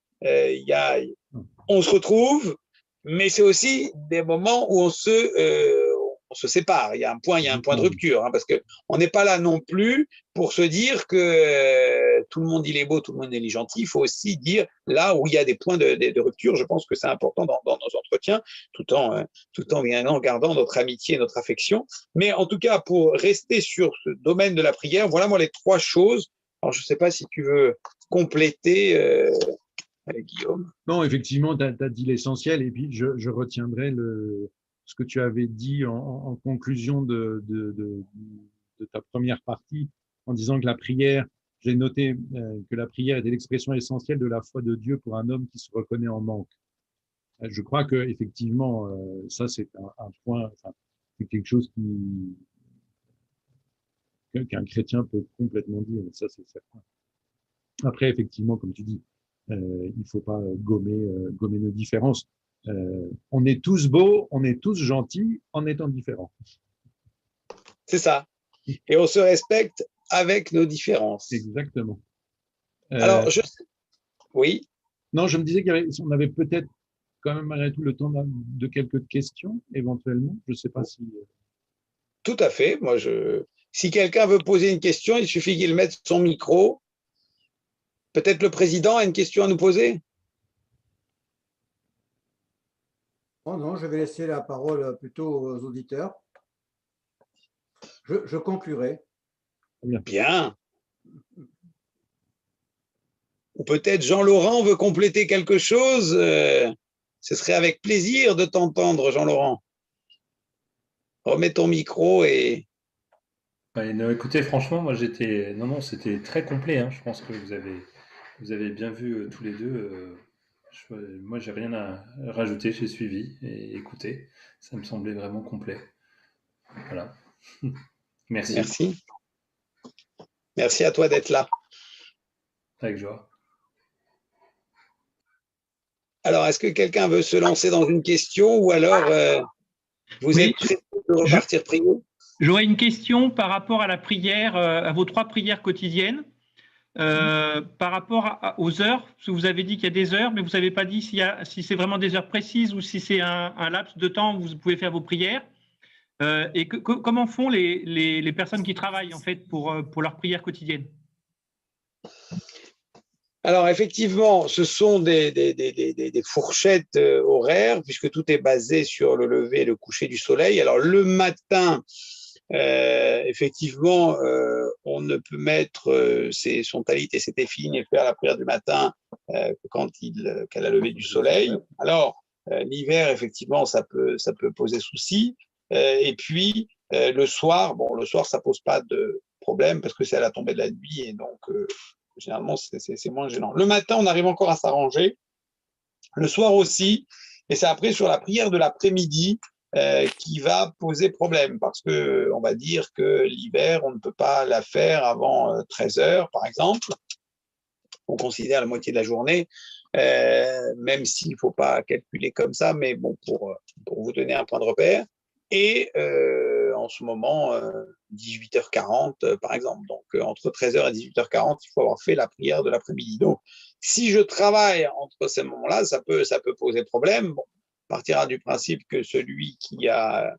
on se retrouve, mais c'est aussi des moments où on se sépare. Il y a un point de rupture, parce qu'on n'est pas là non plus pour se dire que tout le monde il est beau, tout le monde il est gentil. Il faut aussi dire là où il y a des points de rupture. Je pense que c'est important dans nos entretiens, tout en bien gardant notre amitié et notre affection. Mais en tout cas, pour rester sur ce domaine de la prière, voilà moi les 3 choses. Alors je ne sais pas si tu veux compléter, Guillaume. Non, effectivement, tu as dit l'essentiel, et puis je retiendrai ce que tu avais dit en conclusion de ta première partie, en disant que la prière, j'ai noté que la prière était l'expression essentielle de la foi de Dieu pour un homme qui se reconnaît en manque. Je crois que effectivement, ça c'est un point, c'est quelque chose qu'un chrétien peut complètement dire, ça c'est certain. Après, effectivement, comme tu dis, il ne faut pas gommer nos différences. On est tous beaux, on est tous gentils en étant différents. C'est ça. Et on se respecte avec nos différences. Exactement. Alors, oui. Non, je me disais qu'on avait peut-être quand même malgré tout le temps de quelques questions, éventuellement. Je ne sais pas si… Tout à fait. Moi, si quelqu'un veut poser une question, il suffit qu'il mette son micro. Peut-être le président a une question à nous poser? Oh non, je vais laisser la parole plutôt aux auditeurs. Je conclurai. Bien. Ou peut-être Jean-Laurent veut compléter quelque chose. Ce serait avec plaisir de t'entendre, Jean-Laurent. Remets ton micro et… Non, écoutez, franchement, moi j'étais… Non, c'était très complet. Je pense que vous avez bien vu tous les deux. Moi, j'ai rien à rajouter. J'ai suivi et écouté. Ça me semblait vraiment complet. Voilà. Merci. Merci. Merci à toi d'être là. Avec joie. Alors, est-ce que quelqu'un veut se lancer dans une question ou alors vous êtes prêt de repartir prier? J'aurais une question par rapport à la prière, à vos 3 prières quotidiennes. Par rapport aux heures, parce que vous avez dit qu'il y a des heures, mais vous n'avez pas dit si c'est vraiment des heures précises ou si c'est un laps de temps où vous pouvez faire vos prières. Et comment font les personnes qui travaillent en fait pour leur prière quotidienne? Alors, effectivement, ce sont des fourchettes horaires, puisque tout est basé sur le lever et le coucher du soleil. Alors, le matin, effectivement, on ne peut mettre son talit et ses téphilines et faire la prière du matin qu'à la levée du soleil. Alors, l'hiver, effectivement, ça peut poser souci. Et puis, le soir, ça pose pas de problème parce que c'est à la tombée de la nuit et donc généralement, c'est moins gênant. Le matin, on arrive encore à s'arranger. Le soir aussi. Et c'est après sur la prière de l'après-midi qui va poser problème parce qu'on va dire que l'hiver, on ne peut pas la faire avant 13 heures, par exemple. On considère la moitié de la journée, même s'il ne faut pas calculer comme ça, mais bon, pour vous donner un point de repère. Et en ce moment, 18h40, par exemple. Donc, entre 13h et 18h40, il faut avoir fait la prière de l'après-midi. Donc, si je travaille entre ces moments-là, ça peut poser problème. Bon, on partira du principe que celui qui a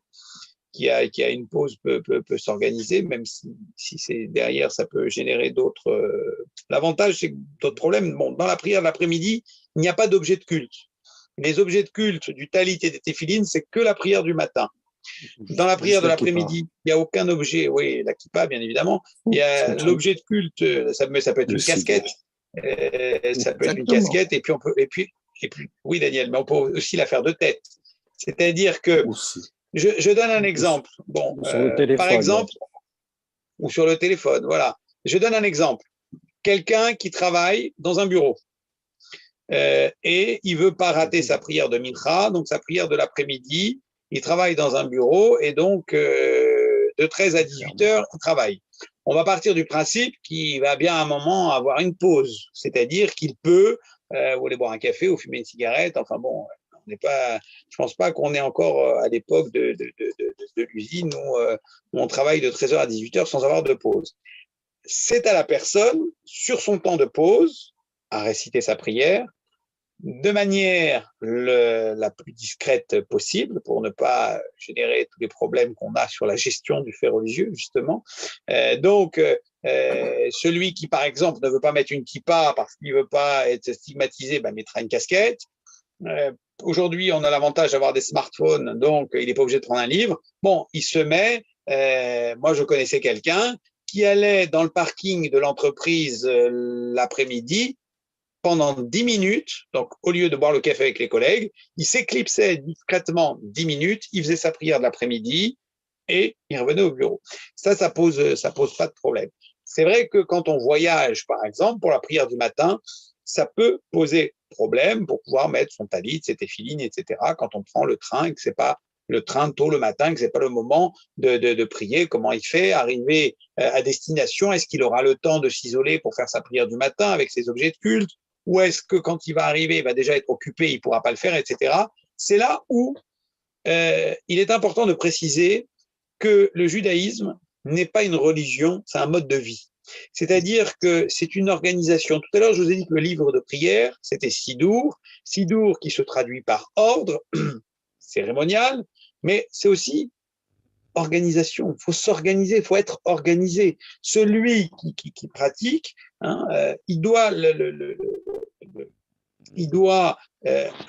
une pause peut s'organiser, même si c'est derrière, ça peut générer d'autres. L'avantage, c'est que d'autres problèmes. Bon, dans la prière de l'après-midi, il n'y a pas d'objet de culte. Les objets de culte du talit et des téphilines, c'est que la prière du matin. Dans la prière de l'après-midi, il n'y a aucun objet. Oui, la kippa, bien évidemment. Il y a l'objet de culte, ça peut être une casquette. Ça peut être une casquette, et puis oui, Daniel, mais on peut aussi la faire de tête. C'est-à-dire que, je donne un exemple. Bon, par exemple, ou sur le téléphone, voilà. Je donne un exemple. Quelqu'un qui travaille dans un bureau et il ne veut pas rater sa prière de mincha, donc sa prière de l'après-midi. Il travaille dans un bureau et donc de 13 à 18 heures, il travaille. On va partir du principe qu'il va bien à un moment avoir une pause, c'est-à-dire qu'il peut aller boire un café ou fumer une cigarette. Enfin bon, on n'est pas. Je pense pas qu'on est encore à l'époque de l'usine où on travaille de 13h à 18h sans avoir de pause. C'est à la personne, sur son temps de pause, à réciter sa prière de manière la plus discrète possible pour ne pas générer tous les problèmes qu'on a sur la gestion du fait religieux, justement. Donc, celui qui, par exemple, ne veut pas mettre une kippa parce qu'il ne veut pas être stigmatisé, mettra une casquette. Aujourd'hui, on a l'avantage d'avoir des smartphones, donc il n'est pas obligé de prendre un livre. Bon, il se met, moi je connaissais quelqu'un qui allait dans le parking de l'entreprise l'après-midi, pendant 10 minutes, donc au lieu de boire le café avec les collègues, il s'éclipsait discrètement 10 minutes, il faisait sa prière de l'après-midi et il revenait au bureau. Ça pose pas de problème. C'est vrai que quand on voyage, par exemple, pour la prière du matin, ça peut poser problème pour pouvoir mettre son talit, ses téphilines, etc. Quand on prend le train et que c'est pas le train tôt le matin, que c'est pas le moment de prier. Comment il fait? Arriver à destination, est-ce qu'il aura le temps de s'isoler pour faire sa prière du matin avec ses objets de culte? Ou est-ce que quand il va arriver, il va déjà être occupé, il ne pourra pas le faire, etc. C'est là où il est important de préciser que le judaïsme n'est pas une religion, c'est un mode de vie. C'est-à-dire que c'est une organisation. Tout à l'heure, je vous ai dit que le livre de prière, c'était Sidour. Sidour qui se traduit par ordre cérémonial, mais c'est aussi organisation. Il faut s'organiser, il faut être organisé. Celui qui pratique, il doit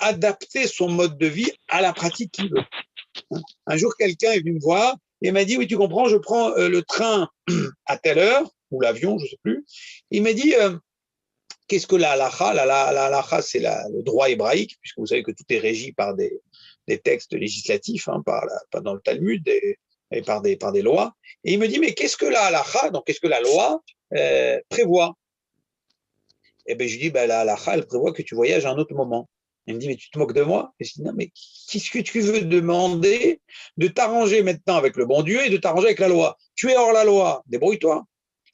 adapter son mode de vie à la pratique qu'il veut. Un jour, quelqu'un est venu me voir et m'a dit, oui, tu comprends, je prends le train à telle heure, ou l'avion, je ne sais plus. Il m'a dit, qu'est-ce que la halacha? La halacha, c'est le droit hébraïque, puisque vous savez que tout est régi par des textes législatifs, dans le Talmud, et par des lois. Et il me dit, mais qu'est-ce que la halacha, donc qu'est-ce que la loi prévoit? Et bien, je lui dis, la halacha, elle prévoit que tu voyages à un autre moment. Il me dit, mais tu te moques de moi? Et je dis, non, mais qu'est-ce que tu veux demander de t'arranger maintenant avec le bon Dieu et de t'arranger avec la loi? Tu es hors la loi, débrouille-toi.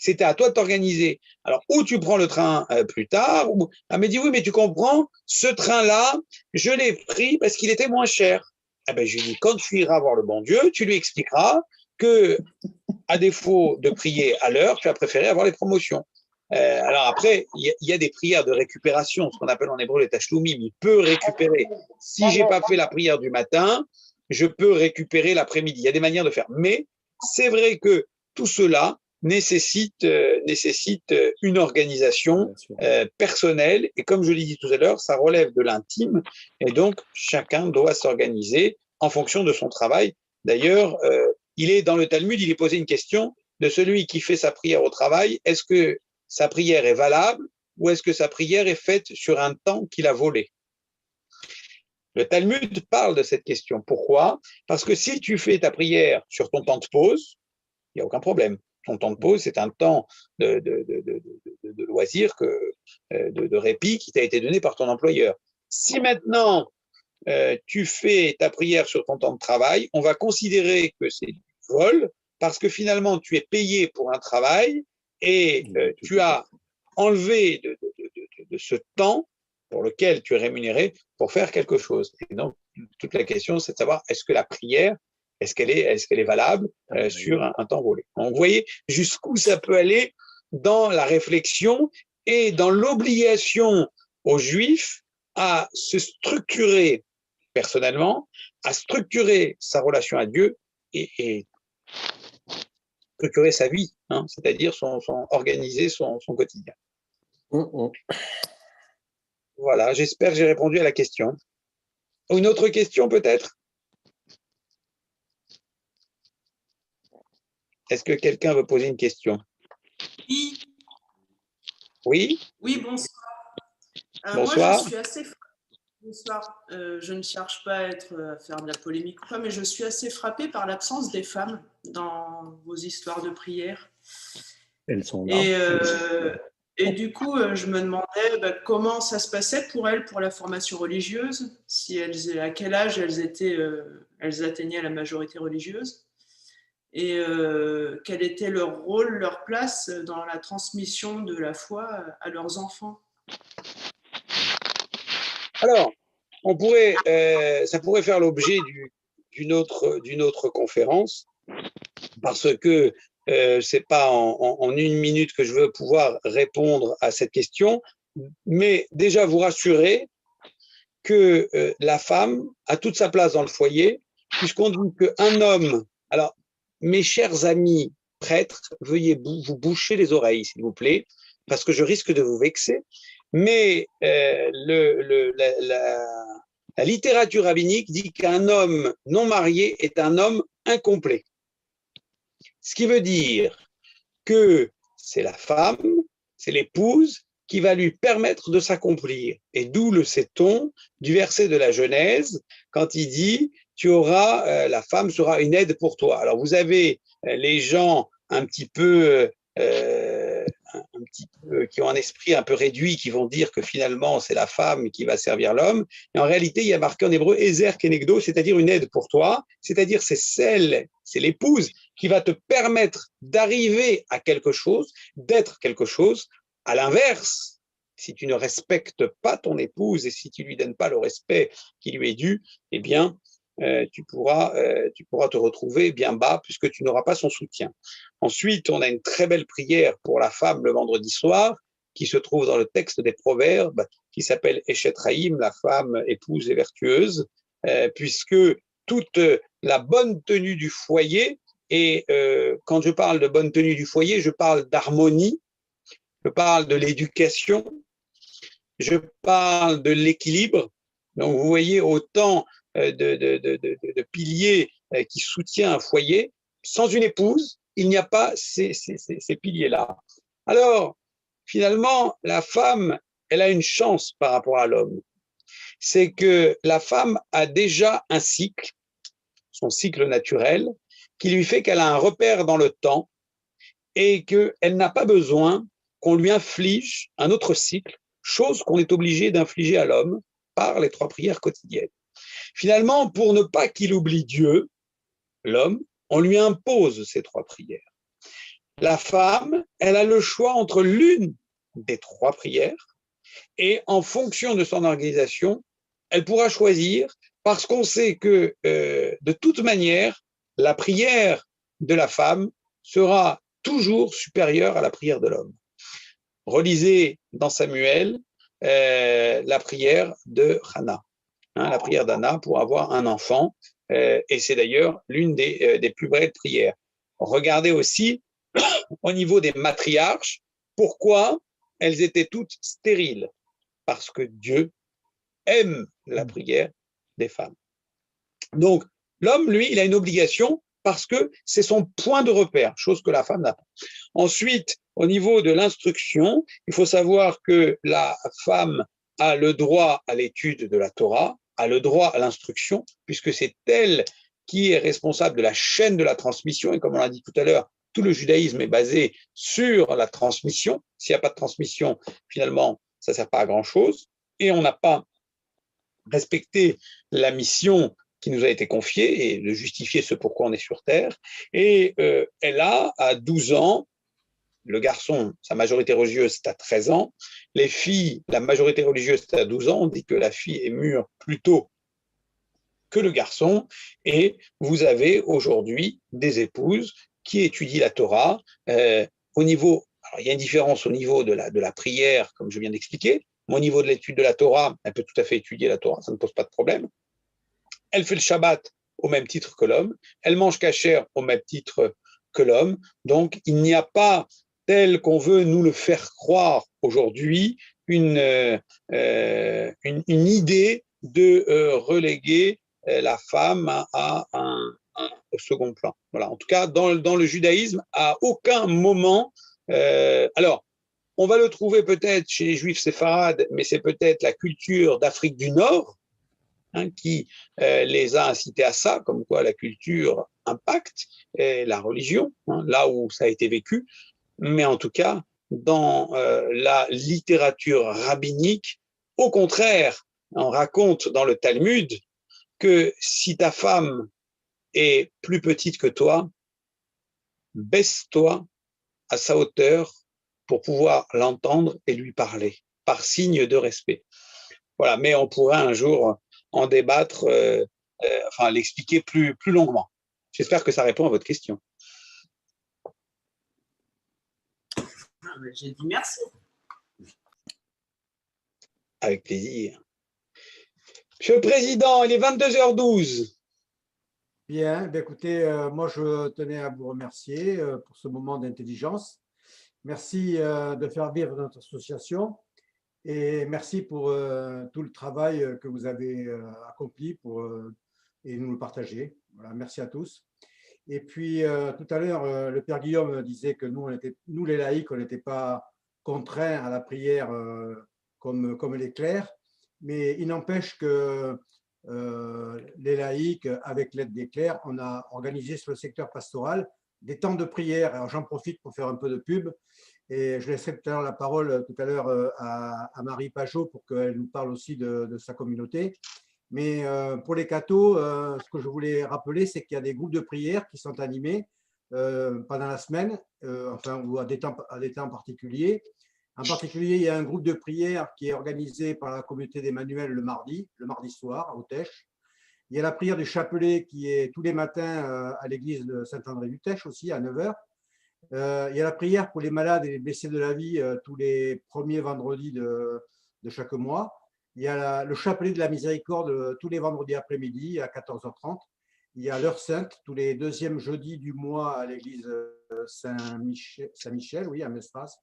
C'était à toi de t'organiser. Alors, ou tu prends le train plus tard, ou… Elle me dit, oui, mais tu comprends, ce train-là, je l'ai pris parce qu'il était moins cher. Eh ben, je lui dis, quand tu iras voir le bon Dieu, tu lui expliqueras que, à défaut de prier à l'heure, tu as préféré avoir les promotions. Alors après, il y a des prières de récupération, ce qu'on appelle en hébreu les tachloumim. Il peut récupérer. Si j'ai pas fait la prière du matin, je peux récupérer l'après-midi. Il y a des manières de faire. Mais c'est vrai que tout cela nécessite une organisation personnelle. Et comme je l'ai dit tout à l'heure, ça relève de l'intime. Et donc, chacun doit s'organiser en fonction de son travail. D'ailleurs, il est dans le Talmud, il est posé une question de celui qui fait sa prière au travail. Est-ce que sa prière est valable ou est-ce que sa prière est faite sur un temps qu'il a volé? Le Talmud parle de cette question. Pourquoi? Parce que si tu fais ta prière sur ton temps de pause, il n'y a aucun problème. Ton temps de pause, c'est un temps de loisir, de répit qui t'a été donné par ton employeur. Si maintenant tu fais ta prière sur ton temps de travail, on va considérer que c'est du vol parce que finalement tu es payé pour un travail et tu as enlevé de ce temps pour lequel tu es rémunéré pour faire quelque chose. Et donc, toute la question, c'est de savoir est-ce que la prière, est-ce qu'elle est valable sur un temps volé. Donc, vous voyez jusqu'où ça peut aller dans la réflexion et dans l'obligation aux Juifs à se structurer personnellement, à structurer sa relation à Dieu et structurer sa vie, hein, c'est-à-dire organiser son quotidien. Voilà, j'espère que j'ai répondu à la question. Une autre question peut-être? Est-ce que quelqu'un veut poser une question? Oui. Oui? Oui, bonsoir. Bonsoir. Moi, je suis assez… Bonsoir. Je ne cherche pas à faire de la polémique ou pas, mais je suis assez frappée par l'absence des femmes dans vos histoires de prière. Elles sont là. Et du coup, je me demandais comment ça se passait pour elles, pour la formation religieuse, à quel âge elles atteignaient la majorité religieuse, et quel était leur rôle, leur place dans la transmission de la foi à leurs enfants. Alors, ça pourrait faire l'objet d'une autre conférence, parce que c'est pas en une minute que je veux pouvoir répondre à cette question, mais déjà vous rassurer que la femme a toute sa place dans le foyer, puisqu'on dit qu'un homme… Alors, mes chers amis prêtres, veuillez vous boucher les oreilles, s'il vous plaît, parce que je risque de vous vexer, mais la littérature rabbinique dit qu'un homme non marié est un homme incomplet. Ce qui veut dire que c'est la femme, c'est l'épouse qui va lui permettre de s'accomplir. Et d'où le sait-on du verset de la Genèse, quand il dit « la femme sera une aide pour toi ». Alors vous avez les gens un petit peu qui ont un esprit un peu réduit, qui vont dire que finalement c'est la femme qui va servir l'homme. Et en réalité, il y a marqué en hébreu Ezer Kenegdo, c'est-à-dire une aide pour toi, c'est-à-dire c'est l'épouse qui va te permettre d'arriver à quelque chose, d'être quelque chose. À l'inverse, si tu ne respectes pas ton épouse et si tu lui donnes pas le respect qui lui est dû, eh bien, tu pourras te retrouver bien bas puisque tu n'auras pas son soutien. Ensuite, on a une très belle prière pour la femme le vendredi soir qui se trouve dans le texte des Proverbes qui s'appelle Eshet Haïm, la femme épouse et vertueuse, puisque toute la bonne tenue du foyer, et quand je parle de bonne tenue du foyer, je parle d'harmonie, je parle de l'éducation, je parle de l'équilibre. Donc vous voyez autant de piliers qui soutiennent un foyer. Sans une épouse, il n'y a pas ces piliers-là. Alors, finalement, la femme, elle a une chance par rapport à l'homme. C'est que la femme a déjà un cycle, son cycle naturel, qui lui fait qu'elle a un repère dans le temps et qu'elle n'a pas besoin qu'on lui inflige un autre cycle, chose qu'on est obligé d'infliger à l'homme par les 3 prières quotidiennes. Finalement, pour ne pas qu'il oublie Dieu, l'homme, on lui impose ces 3 prières. la femme, elle a le choix entre l'une des 3 prières et en fonction de son organisation, elle pourra choisir parce qu'on sait que de toute manière, la prière de la femme sera toujours supérieure à la prière de l'homme. Relisez dans Samuel la prière de Hannah, la prière d'Anna pour avoir un enfant, et c'est d'ailleurs l'une des plus belles prières. Regardez aussi au niveau des matriarches, pourquoi elles étaient toutes stériles? Parce que Dieu aime la prière des femmes. Donc, l'homme, lui, il a une obligation parce que c'est son point de repère, chose que la femme n'a pas. Ensuite, au niveau de l'instruction, il faut savoir que la femme a le droit à l'étude de la Torah, a le droit à l'instruction, puisque c'est elle qui est responsable de la chaîne de la transmission. Et comme on l'a dit tout à l'heure, tout le judaïsme est basé sur la transmission. S'il n'y a pas de transmission, finalement, ça ne sert pas à grand-chose. Et on n'a pas respecté la mission qui nous a été confiée et de justifier ce pourquoi on est sur Terre. Et elle a, à 12 ans, le garçon, sa majorité religieuse, c'est à 13 ans. Les filles, la majorité religieuse, c'est à 12 ans. On dit que la fille est mûre plus tôt que le garçon. Et vous avez aujourd'hui des épouses qui étudient la Torah au niveau. Alors, il y a une différence au niveau de la prière, comme je viens d'expliquer. Mais au niveau de l'étude de la Torah, elle peut tout à fait étudier la Torah, ça ne pose pas de problème. Elle fait le Shabbat au même titre que l'homme. Elle mange kasher au même titre que l'homme. Donc, il n'y a pas, tel qu'on veut nous le faire croire aujourd'hui, une idée de reléguer la femme à au second plan. Voilà. En tout cas, dans le judaïsme, à aucun moment, alors, on va le trouver peut-être chez les juifs séfarades, mais c'est peut-être la culture d'Afrique du Nord qui les a incités à ça, comme quoi la culture impacte la religion, là où ça a été vécu. Mais en tout cas, dans la littérature rabbinique, au contraire, on raconte dans le Talmud que si ta femme est plus petite que toi, baisse-toi à sa hauteur pour pouvoir l'entendre et lui parler, par signe de respect. Voilà, mais on pourra un jour en débattre, enfin l'expliquer plus longuement. J'espère que ça répond à votre question. J'ai dit merci. Avec plaisir. Monsieur le Président, il est 22h12. Bien, écoutez, moi je tenais à vous remercier pour ce moment d'intelligence. Merci de faire vivre notre association et merci pour tout le travail que vous avez accompli et nous le partager. Voilà, merci à tous. Et puis tout à l'heure, le Père Guillaume disait que nous les laïcs, on n'était pas contraints à la prière comme les clercs, mais il n'empêche que les laïcs, avec l'aide des clercs, on a organisé sur le secteur pastoral des temps de prière. Alors j'en profite pour faire un peu de pub et je laisserai tout à l'heure la parole à Marie Pajot pour qu'elle nous parle aussi de sa communauté. Mais pour les cathos, ce que je voulais rappeler, c'est qu'il y a des groupes de prière qui sont animés pendant la semaine, ou à des temps particuliers. En particulier, il y a un groupe de prière qui est organisé par la communauté d'Emmanuel le mardi soir, à Autèche. Il y a la prière du chapelet qui est tous les matins à l'église de Saint-André-du-Teche aussi, à 9h. Il y a la prière pour les malades et les blessés de la vie tous les premiers vendredis de chaque mois. Il y a le chapelet de la miséricorde tous les vendredis après-midi à 14h30. Il y a l'heure sainte tous les deuxièmes jeudis du mois à l'église Saint-Michel, oui, à Mestras.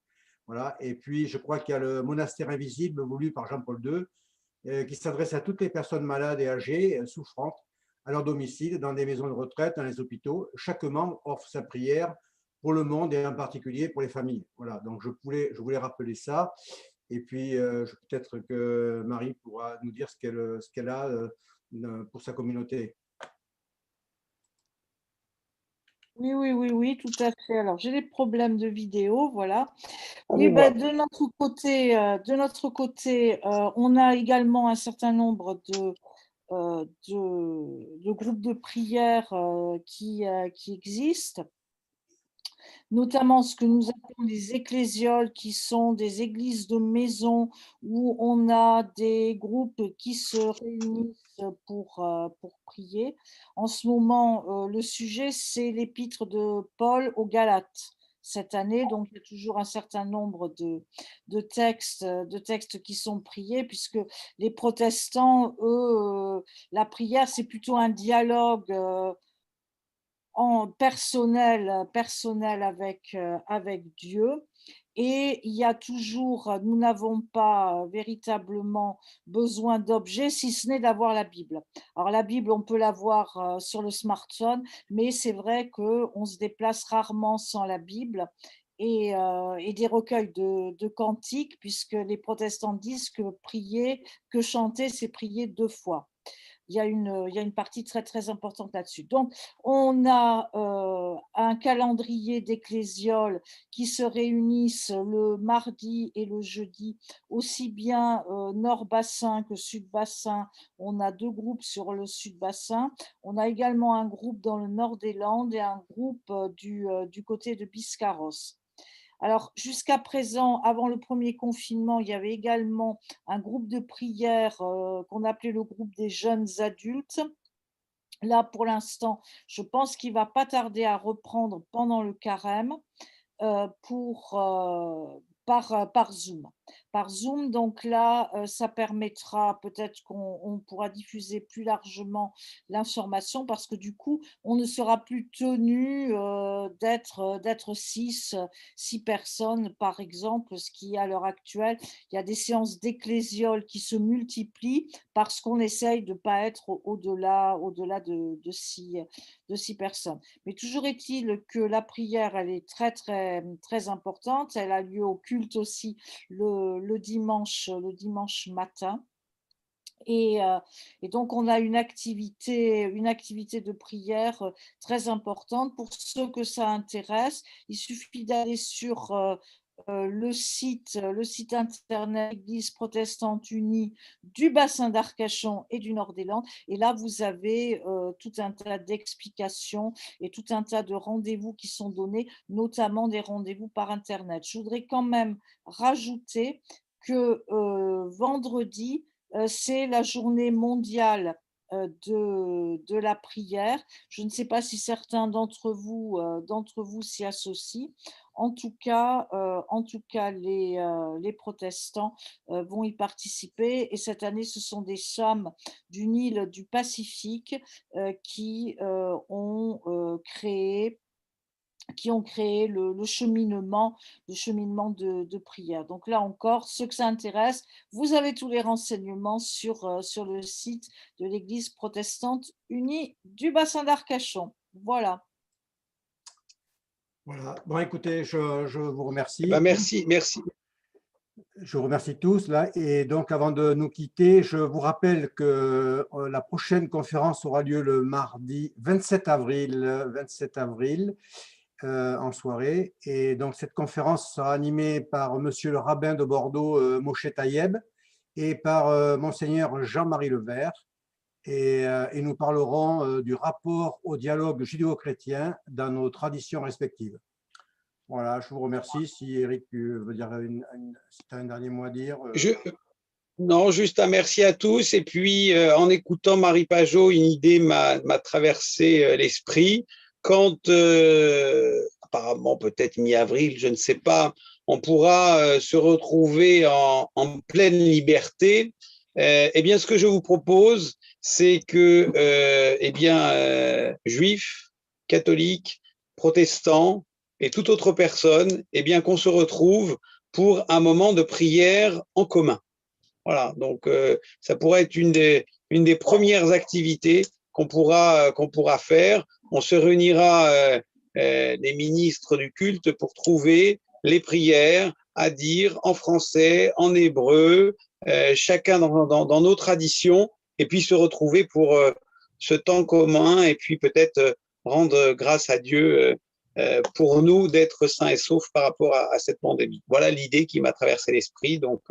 Voilà. Et puis, je crois qu'il y a le monastère invisible voulu par Jean-Paul II qui s'adresse à toutes les personnes malades et âgées, souffrantes, à leur domicile, dans des maisons de retraite, dans les hôpitaux. Chaque membre offre sa prière pour le monde et en particulier pour les familles. Voilà, donc je voulais rappeler ça. Et puis, peut-être que Marie pourra nous dire ce qu'elle a pour sa communauté. Oui, tout à fait. Alors, j'ai des problèmes de vidéo, voilà. Oui, de notre côté, on a également un certain nombre de groupes de prière qui existent. notamment ce que nous appelons les ecclésioles, qui sont des églises de maison où on a des groupes qui se réunissent pour prier. En ce moment, le sujet, c'est l'épître de Paul aux Galates cette année. Donc, il y a toujours un certain nombre de textes qui sont priés, puisque les protestants, eux, la prière, c'est plutôt un dialogue en personnel avec Dieu. Et il y a toujours, nous n'avons pas véritablement besoin d'objets, si ce n'est d'avoir la Bible. Alors la Bible, on peut l'avoir sur le smartphone, mais c'est vrai qu'on se déplace rarement sans la Bible. Et des recueils de cantiques, puisque les protestants disent que prier, que chanter, c'est prier 2 fois. Il y a une partie très, très importante là-dessus. Donc, on a un calendrier d'ecclésioles qui se réunissent le mardi et le jeudi, aussi bien Nord-Bassin que Sud-Bassin. On a 2 groupes sur le Sud-Bassin. On a également un groupe dans le nord des Landes et un groupe du côté de Biscarrosse. Alors, jusqu'à présent, avant le premier confinement, il y avait également un groupe de prière qu'on appelait le groupe des jeunes adultes. Là, pour l'instant, je pense qu'il ne va pas tarder à reprendre pendant le carême par Zoom. Par Zoom, donc là, ça permettra peut-être qu'on pourra diffuser plus largement l'information, parce que du coup, on ne sera plus tenu d'être six personnes, par exemple, ce qui est à l'heure actuelle. Il y a des séances d'ecclésiole qui se multiplient parce qu'on essaye de ne pas être au-delà de six personnes. Mais toujours est-il que la prière, elle est très, très, très importante. Elle a lieu au culte aussi le dimanche matin. Et donc, on a une activité de prière très importante. Pour ceux que ça intéresse, il suffit d'aller sur le site internet Église protestante unie du bassin d'Arcachon et du Nord-des-Landes. Et là, vous avez tout un tas d'explications et tout un tas de rendez-vous qui sont donnés, notamment des rendez-vous par Internet. Je voudrais quand même rajouter que vendredi, c'est la journée mondiale de la prière. Je ne sais pas si certains d'entre vous s'y associent. En tout cas, les protestants vont y participer. Et cette année, ce sont des femmes d'une île du Pacifique qui ont créé le cheminement de prière. Donc là encore, ceux que ça intéresse, vous avez tous les renseignements sur le site de l'Église protestante unie du bassin d'Arcachon. Voilà. Voilà. Bon, écoutez, je vous remercie. Merci. Je vous remercie tous. Là. Et donc, avant de nous quitter, je vous rappelle que la prochaine conférence aura lieu le mardi 27 avril. En soirée. Et donc, cette conférence sera animée par Monsieur le rabbin de Bordeaux, Moshe Tayeb, et par Monseigneur Jean-Marie Levert. Et nous parlerons du rapport au dialogue judéo-chrétien dans nos traditions respectives. Voilà, je vous remercie. Si Eric veut dire si tu as un dernier mot à dire. Non, juste un merci à tous. Et puis, en écoutant Marie Pajot, une idée m'a traversé l'esprit. Quand, apparemment peut-être mi-avril, je ne sais pas, on pourra se retrouver en pleine liberté, eh bien, ce que je vous propose, c'est que, juifs, catholiques, protestants et toute autre personne, eh bien, qu'on se retrouve pour un moment de prière en commun. Voilà, donc ça pourrait être une des premières activités qu'on pourra faire. On se réunira, les ministres du culte, pour trouver les prières à dire en français, en hébreu, chacun dans nos traditions, et puis se retrouver pour ce temps commun, et puis peut-être rendre grâce à Dieu pour nous d'être sains et saufs par rapport à cette pandémie. Voilà l'idée qui m'a traversé l'esprit. Donc,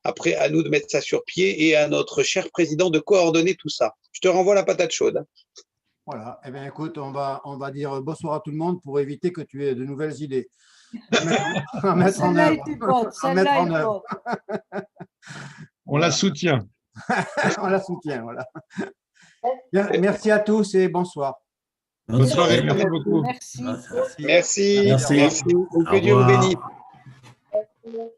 après, à nous de mettre ça sur pied et à notre cher président de coordonner tout ça. Je te renvoie la patate chaude. Voilà. Eh bien, écoute, on va dire bonsoir à tout le monde pour éviter que tu aies de nouvelles idées. À mettre en Celle-là œuvre. était bonne. À Celle-là mettre en est œuvre. bonne. On la soutient. On la soutient, voilà. Bien, merci à tous et bonsoir. Bonne soirée, merci beaucoup. Merci. Merci. Merci. Merci. Que Au Dieu vous revoir. bénisse.